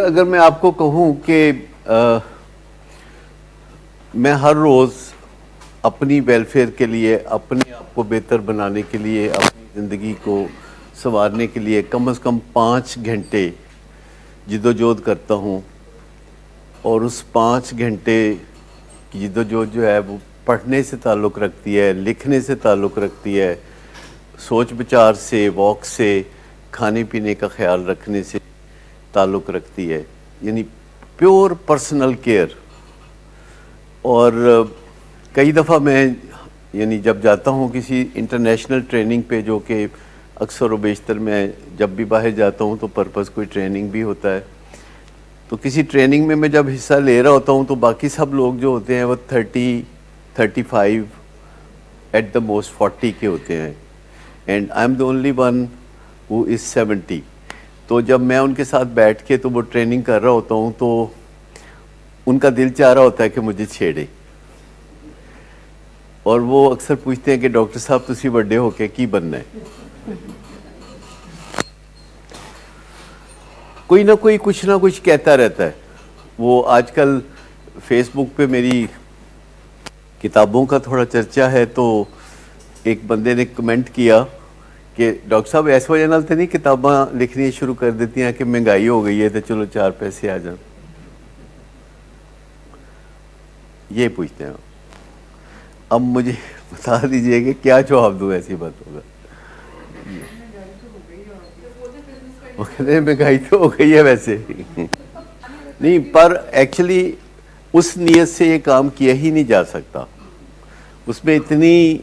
اگر میں آپ کو کہوں کہ میں ہر روز اپنی ویلفیئر کے لیے، اپنے آپ کو بہتر بنانے کے لیے، اپنی زندگی کو سنوارنے کے لیے کم از کم 5 گھنٹے جدوجہد کرتا ہوں، اور اس 5 گھنٹے کی جدوجہد جو ہے وہ پڑھنے سے تعلق رکھتی ہے، لکھنے سے تعلق رکھتی ہے، سوچ بچار سے، واک سے، کھانے پینے کا خیال رکھنے سے تعلق رکھتی ہے، یعنی پیور پرسنل کیئر. اور کئی دفعہ میں یعنی جب جاتا ہوں کسی انٹرنیشنل ٹریننگ پہ، جو کہ اکثر و بیشتر میں جب بھی باہر جاتا ہوں تو پرپس کوئی ٹریننگ بھی ہوتا ہے، تو کسی ٹریننگ میں جب حصہ لے رہا ہوتا ہوں تو باقی سب لوگ جو ہوتے ہیں وہ 35 ایٹ دا موسٹ 40 کے ہوتے ہیں، and I am the only one who is 70. تو جب میں ان کے ساتھ بیٹھ کے تو وہ ٹریننگ کر رہا ہوتا ہوں تو ان کا دل چاہ رہا ہوتا ہے کہ مجھے چھیڑے، اور وہ اکثر پوچھتے ہیں کہ ڈاکٹر صاحب تسی بڑے ہو کے کی بننا ہے. کوئی نہ کوئی کچھ نہ کچھ کہتا رہتا ہے. وہ آج کل فیس بک پہ میری کتابوں کا تھوڑا چرچا ہے، تو ایک بندے نے کمنٹ کیا کہ ڈاکٹر صاحب اس وجہ نال تے نہیں کتاباں لکھنی شروع کر دیتی ہیں کہ مہنگائی ہو گئی ہے تو چلو 4 پیسے آ جائیں. یہ پوچھتے ہیں. اب مجھے بتا دیجئے کہ کیا جواب دوں ایسی بات ہوگا. وہ کہتے ہیں مہنگائی تو ہو گئی ہے ویسے نہیں، پر ایکچولی اس نیت سے یہ کام کیا ہی نہیں جا سکتا. اس میں اتنی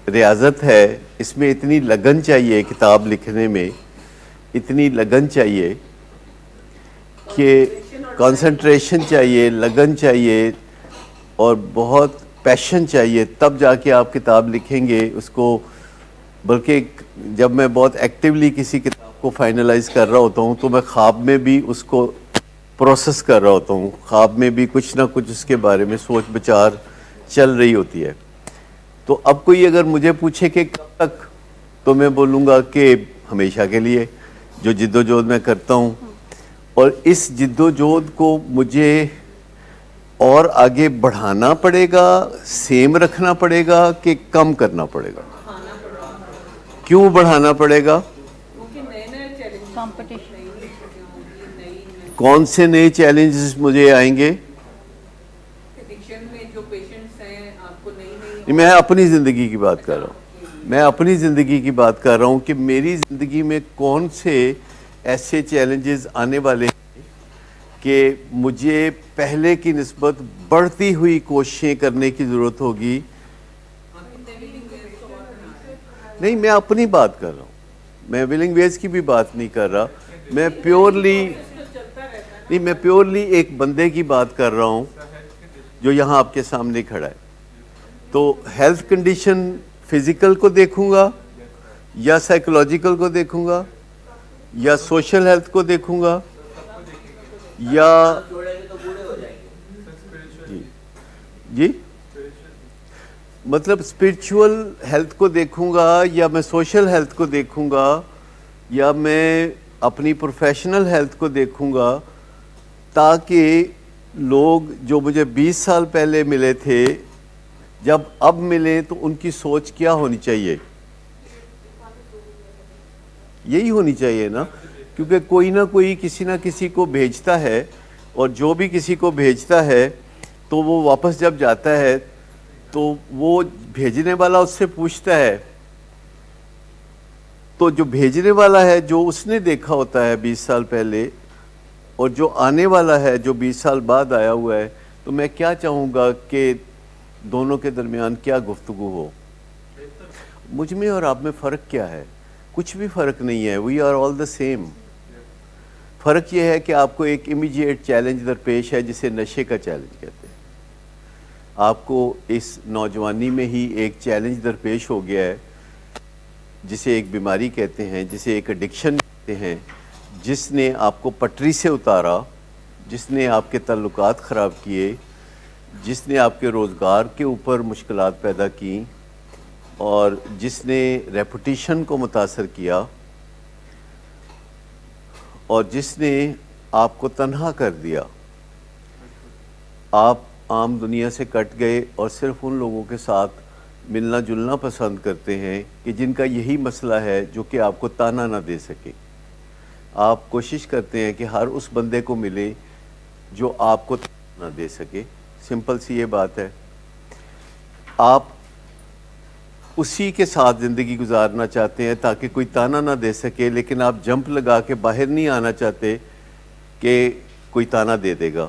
ریاضت ہے، اس میں اتنی لگن چاہیے، کتاب لکھنے میں اتنی لگن چاہیے کہ کنسنٹریشن چاہیے، لگن چاہیے، اور بہت پیشن چاہیے، تب جا کے آپ کتاب لکھیں گے اس کو. بلکہ جب میں بہت ایکٹیولی کسی کتاب کو فائنلائز کر رہا ہوتا ہوں تو میں خواب میں بھی اس کو پروسیس کر رہا ہوتا ہوں، خواب میں بھی کچھ نہ کچھ اس کے بارے میں سوچ بچار چل رہی ہوتی ہے. تو اب کوئی اگر مجھے پوچھے کہ کب تک، تو میں بولوں گا کہ ہمیشہ کے لیے جو جدوجہد میں کرتا ہوں. اور اس جدوجہد کو مجھے اور آگے بڑھانا پڑے گا، سیم رکھنا پڑے گا کہ کم کرنا پڑے گا؟ کیوں بڑھانا پڑے گا؟ کون سے نئے چیلنجز مجھے آئیں گے؟ میں اپنی زندگی کی بات کر رہا ہوں، میں اپنی زندگی کی بات کر رہا ہوں کہ میری زندگی میں کون سے ایسے چیلنجز آنے والے ہیں کہ مجھے پہلے کی نسبت بڑھتی ہوئی کوششیں کرنے کی ضرورت ہوگی. نہیں، میں اپنی بات کر رہا ہوں، میں ولنگ ویز کی بھی بات نہیں کر رہا. میں پیورلی ایک بندے کی بات کر رہا ہوں جو یہاں آپ کے سامنے کھڑا ہے. تو ہیلتھ کنڈیشن فزیکل کو دیکھوں گا یا سائیکولوجیکل کو دیکھوں گا یا سوشل ہیلتھ کو دیکھوں گا یا جی مطلب اسپرچول ہیلتھ کو دیکھوں گا یا میں سوشل ہیلتھ کو دیکھوں گا یا میں اپنی پروفیشنل ہیلتھ کو دیکھوں گا، تاکہ لوگ جو مجھے 20 سال پہلے ملے تھے جب اب ملیں تو ان کی سوچ کیا ہونی چاہیے؟ یہی ہونی چاہیے نا، کیونکہ کوئی نہ کوئی کسی نہ کسی کو بھیجتا ہے، اور جو بھی کسی کو بھیجتا ہے تو وہ واپس جب جاتا ہے تو وہ بھیجنے والا اس سے پوچھتا ہے، تو جو بھیجنے والا ہے جو اس نے دیکھا ہوتا ہے 20 سال پہلے، اور جو آنے والا ہے جو 20 سال بعد آیا ہوا ہے، تو میں کیا چاہوں گا کہ دونوں کے درمیان کیا گفتگو ہو. مجھ میں اور آپ میں فرق کیا ہے؟ کچھ بھی فرق نہیں ہے. We are all the same. فرق یہ ہے کہ آپ کو ایک امیجیٹ چیلنج درپیش ہے جسے نشے کا چیلنج کہتے ہیں. آپ کو اس نوجوانی میں ہی ایک چیلنج درپیش ہو گیا ہے جسے ایک بیماری کہتے ہیں، جسے ایک ایڈکشن کہتے ہیں، جس نے آپ کو پٹری سے اتارا، جس نے آپ کے تعلقات خراب کیے، جس نے آپ کے روزگار کے اوپر مشکلات پیدا کی، اور جس نے ریپوٹیشن کو متاثر کیا، اور جس نے آپ کو تنہا کر دیا. آپ عام دنیا سے کٹ گئے اور صرف ان لوگوں کے ساتھ ملنا جلنا پسند کرتے ہیں کہ جن کا یہی مسئلہ ہے جو کہ آپ کو تانا نہ دے سکے. آپ کوشش کرتے ہیں کہ ہر اس بندے کو ملے جو آپ کو تانا نہ دے سکے. سمپل سی یہ بات ہے. آپ اسی کے ساتھ زندگی گزارنا چاہتے ہیں تاکہ کوئی تانا نہ دے سکے, لیکن آپ جمپ لگا کے باہر نہیں آنا چاہتے کہ کوئی تانا دے دے گا.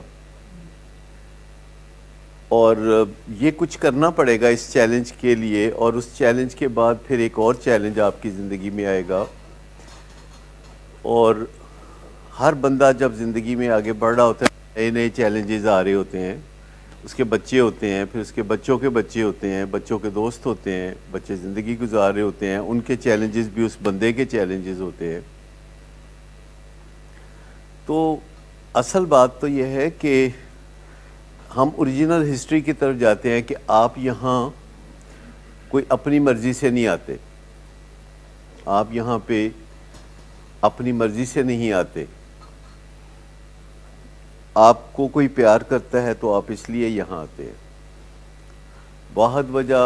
اور یہ کچھ کرنا پڑے گا اس چیلنج کے لیے, اور اس چیلنج کے بعد پھر ایک اور چیلنج آپ کی زندگی میں آئے گا. اور ہر بندہ جب زندگی میں آگے بڑھ رہا ہوتا ہے نئے نئے چیلنجز آ رہے ہوتے ہیں. اس کے بچے ہوتے ہیں, پھر اس کے بچوں کے بچے ہوتے ہیں, بچوں کے دوست ہوتے ہیں, بچے زندگی گزار رہے ہوتے ہیں, ان کے چیلنجز بھی اس بندے کے چیلنجز ہوتے ہیں. تو اصل بات تو یہ ہے کہ ہم اوریجنل ہسٹری کی طرف جاتے ہیں کہ آپ یہاں کوئی اپنی مرضی سے نہیں آتے. آپ یہاں پہ اپنی مرضی سے نہیں آتے. آپ کو کوئی پیار کرتا ہے تو آپ اس لیے یہاں آتے ہیں. واحد وجہ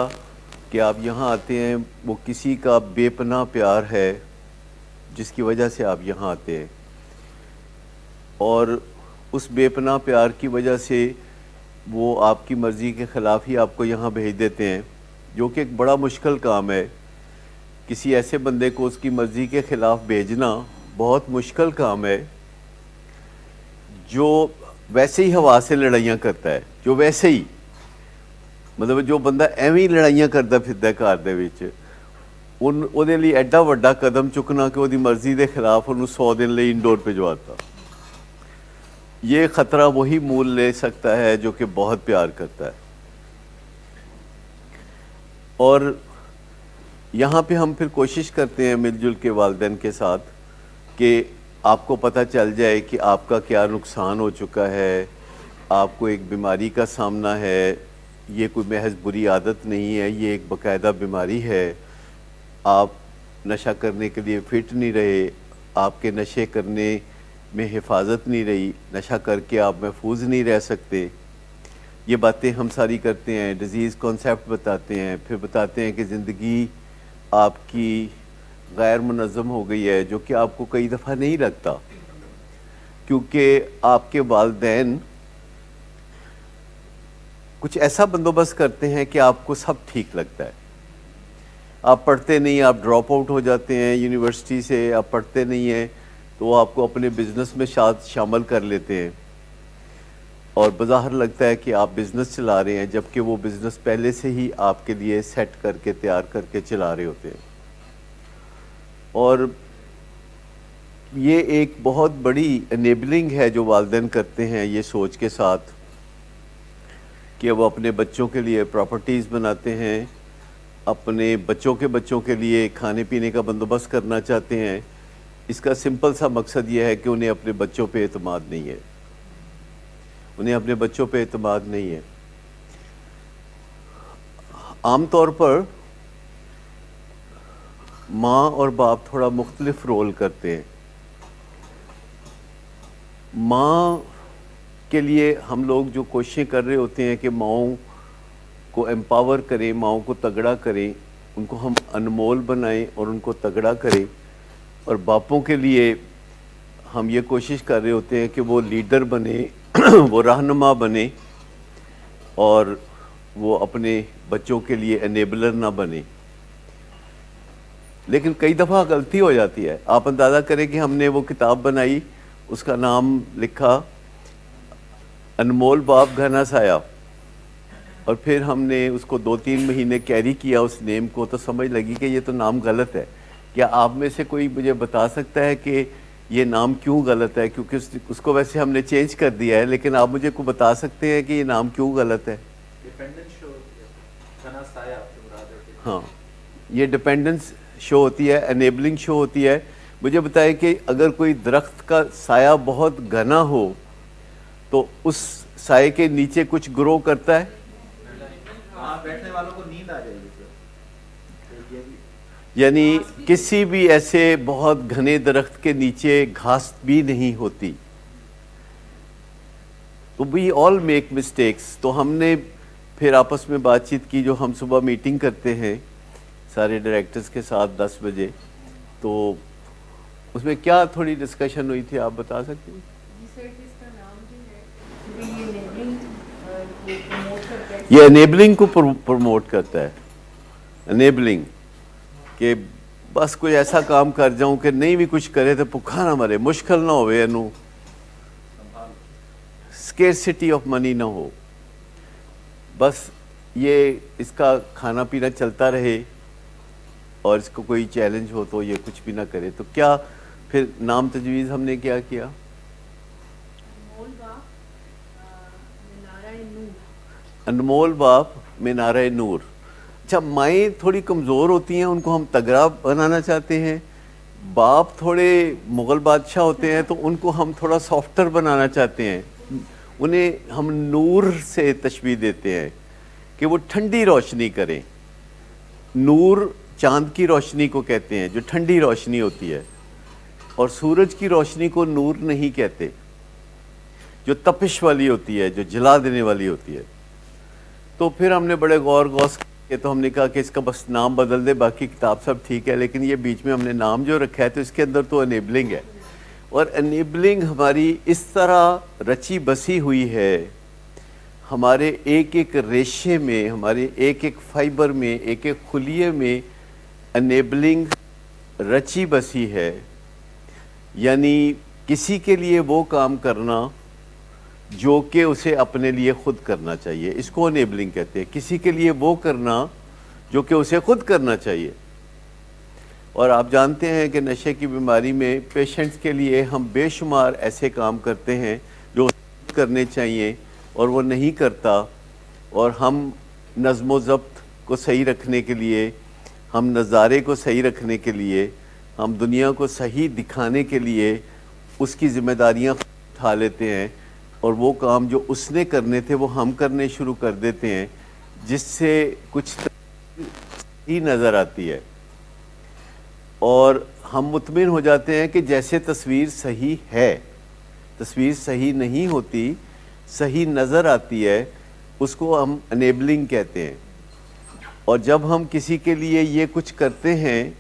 کہ آپ یہاں آتے ہیں وہ کسی کا بے پناہ پیار ہے جس کی وجہ سے آپ یہاں آتے ہیں. اور اس بے پناہ پیار کی وجہ سے وہ آپ کی مرضی کے خلاف ہی آپ کو یہاں بھیج دیتے ہیں, جو کہ ایک بڑا مشکل کام ہے. کسی ایسے بندے کو اس کی مرضی کے خلاف بھیجنا بہت مشکل کام ہے جو ویسے ہی ہوا سے لڑائیاں کرتا ہے, جو ویسے ہی مطلب جو بندہ ایویں لڑائیاں کرتا پھردا ہے گھر دے وچ, ਉਹਦੇ ਲਈ ਐਡਾ ਵੱਡਾ ਕਦਮ ਚੁੱਕਣਾ کہ ਉਹਦੀ مرضی دے خلاف ਉਹਨੂੰ 100 دن ਲਈ انڈور بھجواتا. یہ خطرہ وہی مول لے سکتا ہے جو کہ بہت پیار کرتا ہے. اور یہاں پہ ہم پھر کوشش کرتے ہیں مل جل کے والدین کے ساتھ کہ آپ کو پتہ چل جائے کہ آپ کا کیا نقصان ہو چکا ہے, آپ کو ایک بیماری کا سامنا ہے. یہ کوئی محض بری عادت نہیں ہے, یہ ایک باقاعدہ بیماری ہے. آپ نشہ کرنے کے لیے فٹ نہیں رہے, آپ کے نشے کرنے میں حفاظت نہیں رہی, نشہ کر کے آپ محفوظ نہیں رہ سکتے. یہ باتیں ہم ساری کرتے ہیں, ڈیزیز کانسیپٹ بتاتے ہیں, پھر بتاتے ہیں کہ زندگی آپ کی غیر منظم ہو گئی ہے, جو کہ آپ کو کئی دفعہ نہیں لگتا کیونکہ آپ کے والدین کچھ ایسا بندوبست کرتے ہیں کہ آپ کو سب ٹھیک لگتا ہے. آپ پڑھتے نہیں, آپ ڈراپ آؤٹ ہو جاتے ہیں یونیورسٹی سے, آپ پڑھتے نہیں ہیں تو وہ آپ کو اپنے بزنس میں شامل کر لیتے ہیں, اور بظاہر لگتا ہے کہ آپ بزنس چلا رہے ہیں جبکہ وہ بزنس پہلے سے ہی آپ کے لیے سیٹ کر کے تیار کر کے چلا رہے ہوتے ہیں. اور یہ ایک بہت بڑی انیبلنگ ہے جو والدین کرتے ہیں یہ سوچ کے ساتھ کہ وہ اپنے بچوں کے لیے پراپرٹیز بناتے ہیں, اپنے بچوں کے لیے کھانے پینے کا بندوبست کرنا چاہتے ہیں. اس کا سمپل سا مقصد یہ ہے کہ انہیں اپنے بچوں پہ اعتماد نہیں ہے, انہیں اپنے بچوں پہ اعتماد نہیں ہے. عام طور پر ماں اور باپ تھوڑا مختلف رول کرتے ہیں. ماں کے لیے ہم لوگ جو کوششیں کر رہے ہوتے ہیں کہ ماؤں کو امپاور کریں, ماؤں کو تگڑا کریں, ان کو ہم انمول بنائیں اور ان کو تگڑا کریں. اور باپوں کے لیے ہم یہ کوشش کر رہے ہوتے ہیں کہ وہ لیڈر بنے, وہ رہنما بنے, اور وہ اپنے بچوں کے لیے انیبلر نہ بنے. لیکن کئی دفعہ غلطی ہو جاتی ہے. آپ اندازہ کریں کہ ہم نے وہ کتاب بنائی, اس کا نام لکھا انمول باپ گھنا سایہ, اور پھر ہم نے اس کو 2-3 مہینے کیری کیا اس نیم کو, تو سمجھ لگی کہ یہ تو نام غلط ہے. کیا آپ میں سے کوئی مجھے بتا سکتا ہے کہ یہ نام کیوں غلط ہے؟ کیونکہ اس کو ویسے ہم نے چینج کر دیا ہے, لیکن آپ مجھے کو بتا سکتے ہیں کہ یہ نام کیوں غلط ہے؟ ہاں, یہ ڈپینڈنس شو ہوتی ہے, انیبلنگ شو ہوتی ہے. مجھے بتائیں کہ اگر کوئی درخت کا سایہ بہت گھنا ہو تو اس سائے کے نیچے کچھ گرو کرتا ہے؟ بیٹھنے والوں کو نیند آ جائے گی. یعنی کسی بھی ایسے بہت گھنے درخت کے نیچے گھاس بھی نہیں ہوتی. تو وی آل میک مسٹیکس. تو ہم نے پھر آپس میں بات چیت کی, جو ہم صبح میٹنگ کرتے ہیں سارے ڈائریکٹرز کے ساتھ 10 بجے, تو اس میں کیا تھوڑی ڈسکشن ہوئی تھی, آپ بتا سکتے ہیں؟ جی سر, اس کا نام جو ہے یہ انیبلنگ کو پروموٹ کرتا ہے. یہ انیبلنگ کو پروموٹ کرتا ہے. انیبلنگ کہ بس کوئی ایسا کام کر جاؤں کہ نہیں بھی کچھ کرے تو بھکھا نہ مرے, مشکل نہ ہوئے, انو اسکیرسٹی آف منی نہ ہو, بس یہ اس کا کھانا پینا چلتا رہے اور اس کو کوئی چیلنج ہو تو یہ کچھ بھی نہ کرے. تو کیا پھر نام تجویز ہم نے کیا کیا؟ انمول باپ مینارہ نور. اچھا, مائیں تھوڑی کمزور ہوتی ہیں, ان کو ہم تگڑا بنانا چاہتے ہیں. باپ تھوڑے مغل بادشاہ ہوتے ہیں تو ان کو ہم تھوڑا سافٹر بنانا چاہتے ہیں. انہیں ہم نور سے تشبیہ دیتے ہیں کہ وہ ٹھنڈی روشنی کریں. نور چاند کی روشنی کو کہتے ہیں جو ٹھنڈی روشنی ہوتی ہے, اور سورج کی روشنی کو نور نہیں کہتے جو تپش والی ہوتی ہے, جو جلا دینے والی ہوتی ہے. تو پھر ہم نے بڑے غور غوص کیے تو ہم نے کہا کہ اس کا بس نام بدل دے, باقی کتاب سب ٹھیک ہے, لیکن یہ بیچ میں ہم نے نام جو رکھا ہے تو اس کے اندر تو انیبلنگ ہے. اور انیبلنگ ہماری اس طرح رچی بسی ہوئی ہے, ہمارے ایک ایک ریشے میں, ہمارے ایک ایک فائبر میں, ایک ایک خلیے میں انیبلنگ رچی بسی ہے. یعنی کسی کے لیے وہ کام کرنا جو کہ اسے اپنے لیے خود کرنا چاہیے, اس کو انیبلنگ کہتے ہیں. کسی کے لیے وہ کرنا جو کہ اسے خود کرنا چاہیے. اور آپ جانتے ہیں کہ نشے کی بیماری میں پیشنٹس کے لیے ہم بے شمار ایسے کام کرتے ہیں جو کرنے چاہیے اور وہ نہیں کرتا, اور ہم نظم و ضبط کو صحیح رکھنے کے لیے, ہم نظارے کو صحیح رکھنے کے لیے, ہم دنیا کو صحیح دکھانے کے لیے اس کی ذمہ داریاں اٹھا لیتے ہیں, اور وہ کام جو اس نے کرنے تھے وہ ہم کرنے شروع کر دیتے ہیں, جس سے کچھ ہی نظر آتی ہے. اور ہم مطمئن ہو جاتے ہیں کہ جیسے تصویر صحیح ہے, تصویر صحیح نہیں ہوتی, صحیح نظر آتی ہے, اس کو ہم انیبلنگ کہتے ہیں. اور جب ہم کسی کے لیے یہ کچھ کرتے ہیں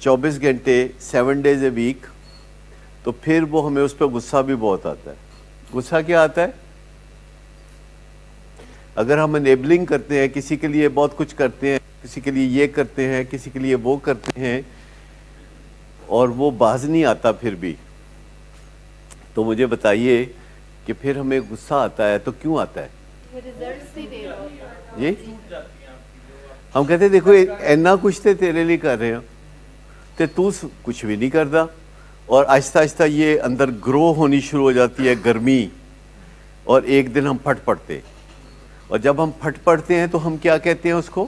24 گھنٹے 7 days a week, تو پھر وہ ہمیں اس پہ غصہ بھی بہت آتا ہے. غصہ کیا آتا ہے؟ اگر ہم انیبلنگ کرتے ہیں, کسی کے لیے بہت کچھ کرتے ہیں, کسی کے لیے یہ کرتے ہیں, کسی کے لیے وہ کرتے ہیں, اور وہ باز نہیں آتا پھر بھی, تو مجھے بتائیے کہ پھر ہمیں غصہ آتا ہے تو کیوں آتا ہے؟ جی ہم کہتے ہیں دیکھو اینا کچھ تے تیرے لیے کر رہے ہیں تے تو کچھ بھی نہیں کرتا, اور آہستہ آہستہ یہ اندر گرو ہونی شروع ہو جاتی ہے گرمی, اور ایک دن ہم پھٹ پڑتے, اور جب ہم پھٹ پڑتے ہیں تو ہم کیا کہتے ہیں اس کو؟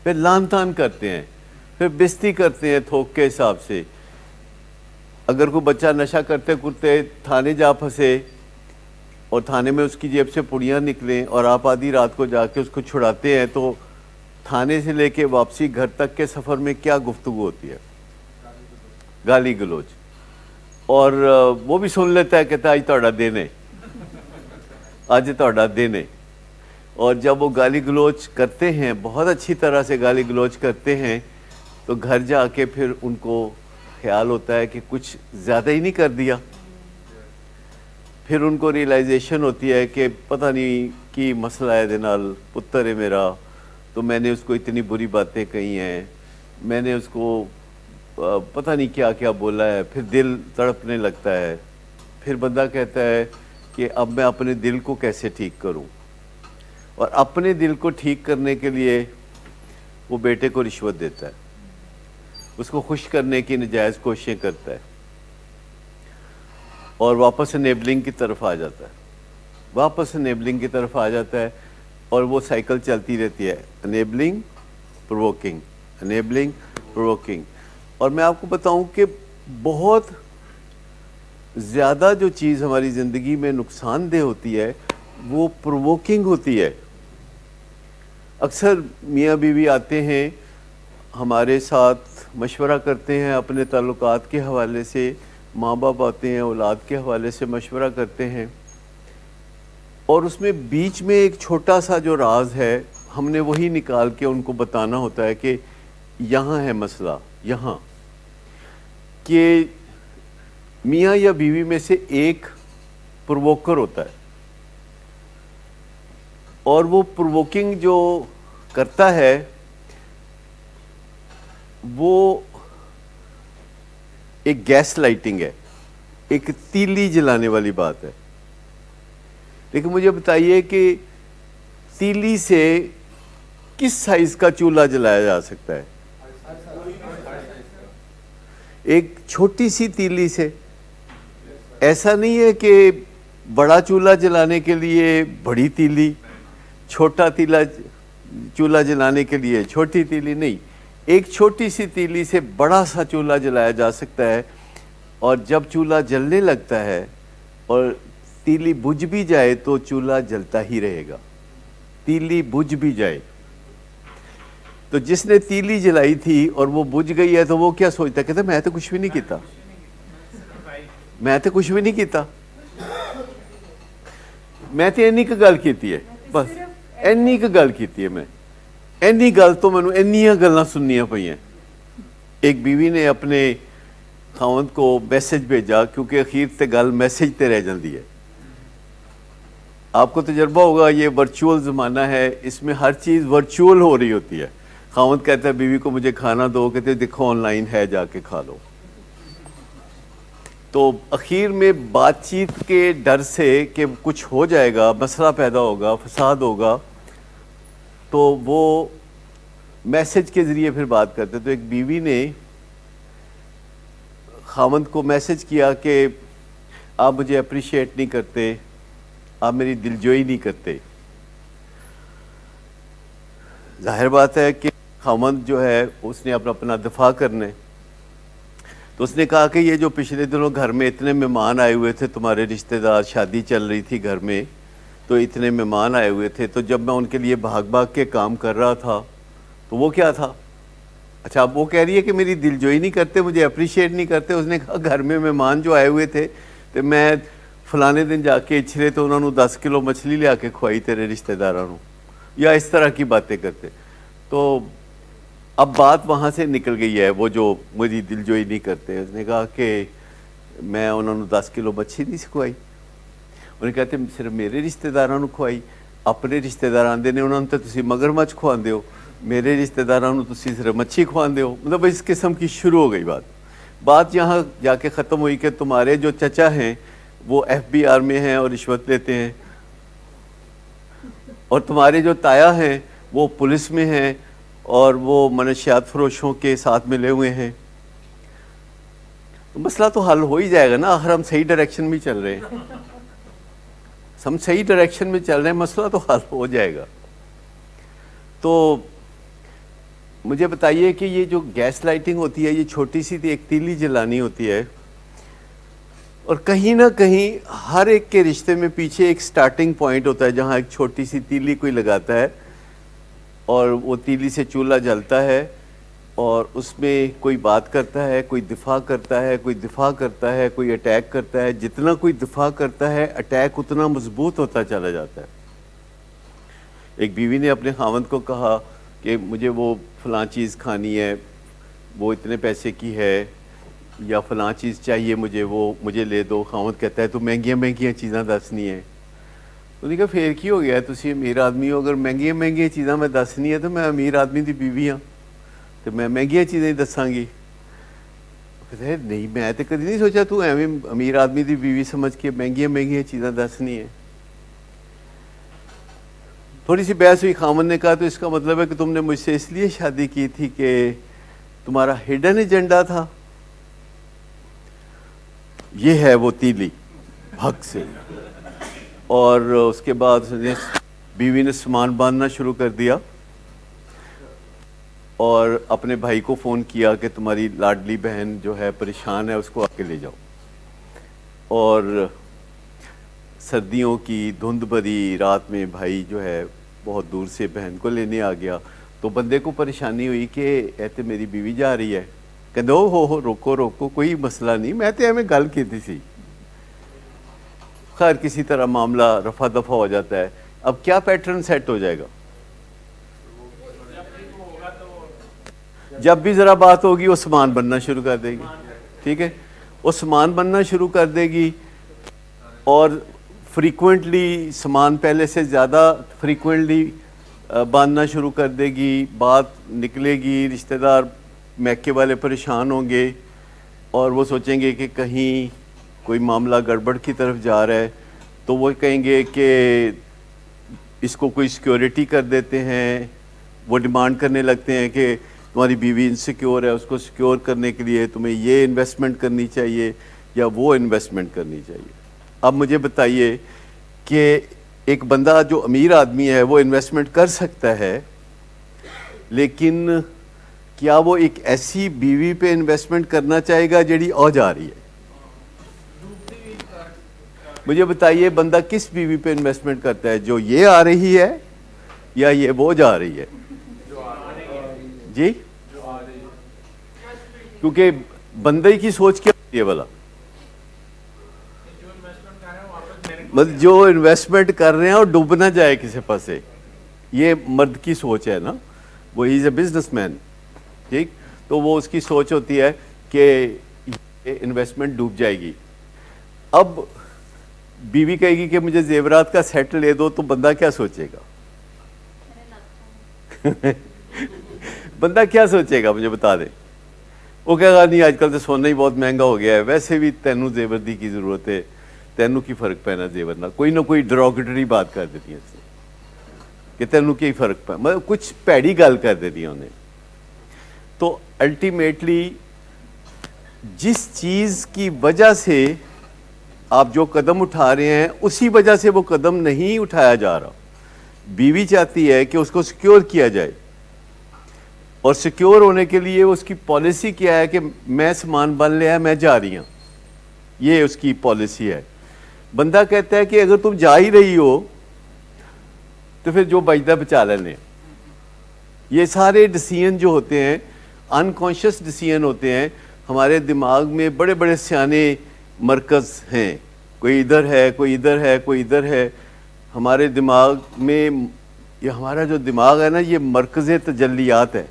پھر لان تان کرتے ہیں, پھر بستی کرتے ہیں تھوک کے حساب سے. اگر کوئی بچہ نشہ کرتے کرتے تھانے جا پھنسے اور تھانے میں اس کی جیب سے پڑیاں نکلیں اور آپ آدھی رات کو جا کے اس کو چھڑاتے ہیں, تو تھانے سے لے کے واپسی گھر تک کے سفر میں کیا گفتگو ہوتی ہے؟ گالی گلوچ. اور وہ بھی سن لیتا ہے, کہتا ہے آج تہاڈا دن ہے, آج تہاڈا دن ہے. اور جب وہ گالی گلوچ کرتے ہیں, بہت اچھی طرح سے گالی گلوچ کرتے ہیں, تو گھر جا کے پھر ان کو خیال ہوتا ہے کہ کچھ زیادہ ہی نہیں کر دیا. پھر ان کو ریئلائزیشن ہوتی ہے کہ پتہ نہیں کی مسئلہ ہے دے نال, پتر ہے میرا, تو میں نے اس کو اتنی بری باتیں کہی ہیں, میں نے اس کو پتہ نہیں کیا کیا بولا ہے. پھر دل تڑپنے لگتا ہے, پھر بندہ کہتا ہے کہ اب میں اپنے دل کو کیسے ٹھیک کروں, اور اپنے دل کو ٹھیک کرنے کے لیے وہ بیٹے کو رشوت دیتا ہے, اس کو خوش کرنے کی نجائز کوششیں کرتا ہے, اور واپس انیبلنگ کی طرف آ جاتا ہے, واپس انیبلنگ کی طرف آ جاتا ہے, اور وہ سائیکل چلتی رہتی ہے, انیبلنگ پرووکنگ, انیبلنگ پرووکنگ. اور میں آپ کو بتاؤں کہ بہت زیادہ جو چیز ہماری زندگی میں نقصان دہ ہوتی ہے وہ پرووکنگ ہوتی ہے. اکثر میاں بیوی آتے ہیں ہمارے ساتھ مشورہ کرتے ہیں اپنے تعلقات کے حوالے سے, ماں باپ آتے ہیں اولاد کے حوالے سے مشورہ کرتے ہیں، اور اس میں بیچ میں ایک چھوٹا سا جو راز ہے ہم نے وہی نکال کے ان کو بتانا ہوتا ہے کہ یہاں ہے مسئلہ، یہاں کہ میاں یا بیوی میں سے ایک پرووکر ہوتا ہے، اور وہ پرووکنگ جو کرتا ہے وہ ایک گیس لائٹنگ ہے، ایک تیلی جلانے والی بات ہے۔ لیکن مجھے بتائیے کہ تیلی سے کس سائز کا چولہا جلایا جا سکتا ہے؟ ایک چھوٹی سی تیلی سے۔ ایسا نہیں ہے کہ بڑا چولہا جلانے کے لیے بڑی تیلی، چھوٹا چولہا جلانے کے لیے چھوٹی تیلی، نہیں، ایک چھوٹی سی تیلی سے بڑا سا چولہا جلایا جا سکتا ہے۔ اور جب چولہا جلنے لگتا ہے اور تیلی بجھ بھی جائے تو چولہا جلتا ہی رہے گا، تیلی بجھ بھی جائے۔ تو جس نے تیلی جلائی تھی اور وہ بجھ گئی ہے تو وہ کیا سوچتا ہے؟ کہتا ہے میں تو کچھ بھی نہیں کیتا، میں تو کچھ بھی نہیں کیتا، میں تو اینی کی گل کیتی ہے، بس اینی کی گل کیتی ہے، میں اینی گل تو مینوں اینیاں گلاں سننیاں پئیاں۔ ایک بیوی نے اپنے خاوند کو میسج بھیجا، کیونکہ اخیر تے گل میسج تے رہ جاندی ہے۔ آپ کو تجربہ ہوگا، یہ ورچوئل زمانہ ہے، اس میں ہر چیز ورچوئل ہو رہی ہوتی ہے۔ خاوند کہتا ہے بیوی کو مجھے کھانا دو، کہتے دیکھو آن لائن ہے جا کے کھا لو۔ تو اخیر میں بات چیت کے ڈر سے کہ کچھ ہو جائے گا، مسئلہ پیدا ہوگا، فساد ہوگا، تو وہ میسج کے ذریعے پھر بات کرتے۔ تو ایک بیوی نے خاوند کو میسج کیا کہ آپ مجھے اپریشیٹ نہیں کرتے، آپ میری دلجوئی نہیں کرتے۔ ظاہر بات ہے کہ خاوند جو ہے اس نے اپنا دفاع کرنا ہے، تو اس نے کہا کہ یہ جو پچھلے دنوں گھر میں اتنے مہمان آئے ہوئے تھے، تمہارے رشتہ دار، شادی چل رہی تھی گھر میں، تو اتنے مہمان آئے ہوئے تھے، تو جب میں ان کے لیے بھاگ بھاگ کے کام کر رہا تھا تو وہ کیا تھا؟ اچھا اب وہ کہہ رہی ہے کہ میری دلجوئی نہیں کرتے، مجھے اپریشیٹ نہیں کرتے۔ اس نے کہا گھر میں مہمان جو آئے ہوئے تھے تو میں فلانے دن جا کے اچھلے تو انہوں نے 10 کلو مچھلی لیا کے کھوائی تیرے رشتہ داراں نوں، یا اس طرح کی باتیں کرتے۔ تو اب بات وہاں سے نکل گئی ہے، وہ جو میری دلجوئی نہیں کرتے، اس نے کہا کہ میں انہوں نے 10 کلو مچھلی نہیں کھوائی۔ انہیں کہتے صرف میرے رشتہ داراں نوں کھوائی، اپنے رشتہ دار آندے نے انہوں نے تو تسی مگرمچھ کھواندے ہو، میرے رشتہ داراں نوں تسی صرف مچھی کھواندے ہو۔ مطلب اس قسم کی شروع ہو گئی بات یہاں جا کے ختم ہوئی کہ تمہارے جو چچا ہیں وہ FBI میں ہیں اور رشوت لیتے ہیں، اور تمہارے جو تایا ہیں وہ پولیس میں ہیں اور وہ منشیات فروشوں کے ساتھ ملے ہوئے ہیں۔ تو مسئلہ تو حل ہو ہی جائے گا نا، آخر ہم صحیح ڈائریکشن میں چل رہے ہیں، ہم صحیح ڈائریکشن میں چل رہے ہیں، مسئلہ تو حل ہو جائے گا۔ تو مجھے بتائیے کہ یہ جو گیس لائٹنگ ہوتی ہے، یہ چھوٹی سی ایک تیلی جلانی ہوتی ہے، اور کہیں نہ کہیں ہر ایک کے رشتے میں پیچھے ایک سٹارٹنگ پوائنٹ ہوتا ہے جہاں ایک چھوٹی سی تیلی کوئی لگاتا ہے اور وہ تیلی سے چولہا جلتا ہے، اور اس میں کوئی بات کرتا ہے، کوئی دفاع کرتا ہے، کوئی دفاع کرتا ہے، کوئی اٹیک کرتا ہے۔ جتنا کوئی دفاع کرتا ہے اٹیک اتنا مضبوط ہوتا چلا جاتا ہے۔ ایک بیوی نے اپنے خاوند کو کہا کہ مجھے وہ فلاں چیز کھانی ہے، وہ اتنے پیسے کی ہے، یا فلاں چیز چاہیے مجھے، وہ مجھے لے دو۔ خاوند کہتا ہے تو مہنگیاں مہنگیاں چیزاں دسنی ہیں۔ انہوں نے کہا پھر کی ہو گیا ہے، تسی امیر آدمی ہو، اگر مہنگیاں مہنگیاں چیزاں میں دسنی ہے تو میں امیر آدمی دی بیوی ہاں تو میں مہنگیاں چیزیں ہی دساں گی۔ کہتے ہیں نہیں میں تو کدی نہیں سوچا تو ایویں امیر آدمی دی بیوی سمجھ کے مہنگیاں مہنگیاں چیزاں دسنی ہیں۔ تھوڑی سی بحث ہوئی، خاوند نے کہا تو اس کا مطلب ہے کہ تم نے مجھ سے اس لیے شادی کی تھی کہ تمہارا ہڈن ایجنڈا تھا؟ یہ ہے وہ تیلی حق سے۔ اور اس کے بعد بیوی نے سامان باندھنا شروع کر دیا اور اپنے بھائی کو فون کیا کہ تمہاری لاڈلی بہن جو ہے پریشان ہے، اس کو آ کے لے جاؤ۔ اور سردیوں کی دھند بھری رات میں بھائی جو ہے بہت دور سے بہن کو لینے آ گیا، تو بندے کو پریشانی ہوئی کہ ایتے میری بیوی جا رہی ہے ਕਹਿੰਦੇ ਹੋ ਰੋਕੋ ਰੋਕੋ, کوئی مسئلہ نہیں, میں تو ایویں گل کی تھی. خیر کسی طرح معاملہ رفع دفع ہو جاتا ہے. اب کیا پیٹرن سیٹ ہو جائے گا؟ جب بھی ذرا بات ہوگی وہ سامان بننا شروع کر دے گی. ٹھیک ہے، وہ سامان بننا شروع کر دے گی اور فریکوینٹلی سامان پہلے سے زیادہ فریکوینٹلی باندھنا شروع کر دے گی. بات نکلے گی، رشتہ دار میکے والے پریشان ہوں گے اور وہ سوچیں گے کہ کہیں کوئی معاملہ گڑبڑ کی طرف جا رہا ہے، تو وہ کہیں گے کہ اس کو کوئی سیکیورٹی کر دیتے ہیں. وہ ڈیمانڈ کرنے لگتے ہیں کہ تمہاری بیوی انسیکیور ہے، اس کو سیکیور کرنے کے لیے تمہیں یہ انویسٹمنٹ کرنی چاہیے یا وہ انویسٹمنٹ کرنی چاہیے. اب مجھے بتائیے کہ ایک بندہ جو امیر آدمی ہے وہ انویسٹمنٹ کر سکتا ہے، لیکن کیا وہ ایک ایسی بیوی پہ انویسٹمنٹ کرنا چاہے گا جیڑی آ جا رہی ہے؟ مجھے بتائیے بندہ کس بیوی پہ انویسٹمنٹ کرتا ہے، جو یہ آ رہی ہے یا یہ وہ جا رہی ہے؟ جی، کیونکہ بندے کی سوچ کیا ہوتی ہے بھلا؟ مطلب جو انویسٹمنٹ کر رہے ہیں اور ڈوب نہ جائے کسی پاسے، یہ مرد کی سوچ ہے نا. وہ از اے بزنس مین، ٹھیک، تو وہ اس کی سوچ ہوتی ہے کہ یہ انویسٹمنٹ ڈوب جائے گی. اب بیوی کہے گی کہ مجھے زیورات کا سیٹ لے دو، تو بندہ کیا سوچے گا؟ بندہ کیا سوچے گا مجھے بتا دیں. وہ کہے گا نہیں آج کل تو سونا ہی بہت مہنگا ہو گیا ہے، ویسے بھی تینوں زیور دی کی ضرورت ہے، تینوں کی فرق پینا زیور نہ. کوئی نہ کوئی ڈروگیٹری بات کر دیتی ہیں اس سے کہ تینوں کی فرق پہ، مطلب کچھ پیڑی گل کر دیتی ہیں انہیں. تو الٹیمیٹلی جس چیز کی وجہ سے آپ جو قدم اٹھا رہے ہیں اسی وجہ سے وہ قدم نہیں اٹھایا جا رہا. بیوی چاہتی ہے کہ اس کو سیکیور کیا جائے، اور سیکیور ہونے کے لیے اس کی پالیسی کیا ہے کہ میں سامان بن لیا ہے، میں جا رہی ہوں، یہ اس کی پالیسی ہے. بندہ کہتا ہے کہ اگر تم جا ہی رہی ہو تو پھر جو بچتا بچا لینے. یہ سارے ڈیسیژن جو ہوتے ہیں انکانشیس ڈیسیژن ہوتے ہیں. ہمارے دماغ میں بڑے بڑے سیانے مرکز ہیں، کوئی ادھر ہے، کوئی ادھر ہے، کوئی ادھر ہے. ہمارے دماغ میں یہ ہمارا جو دماغ ہے نا، یہ مرکز تجلیات ہے.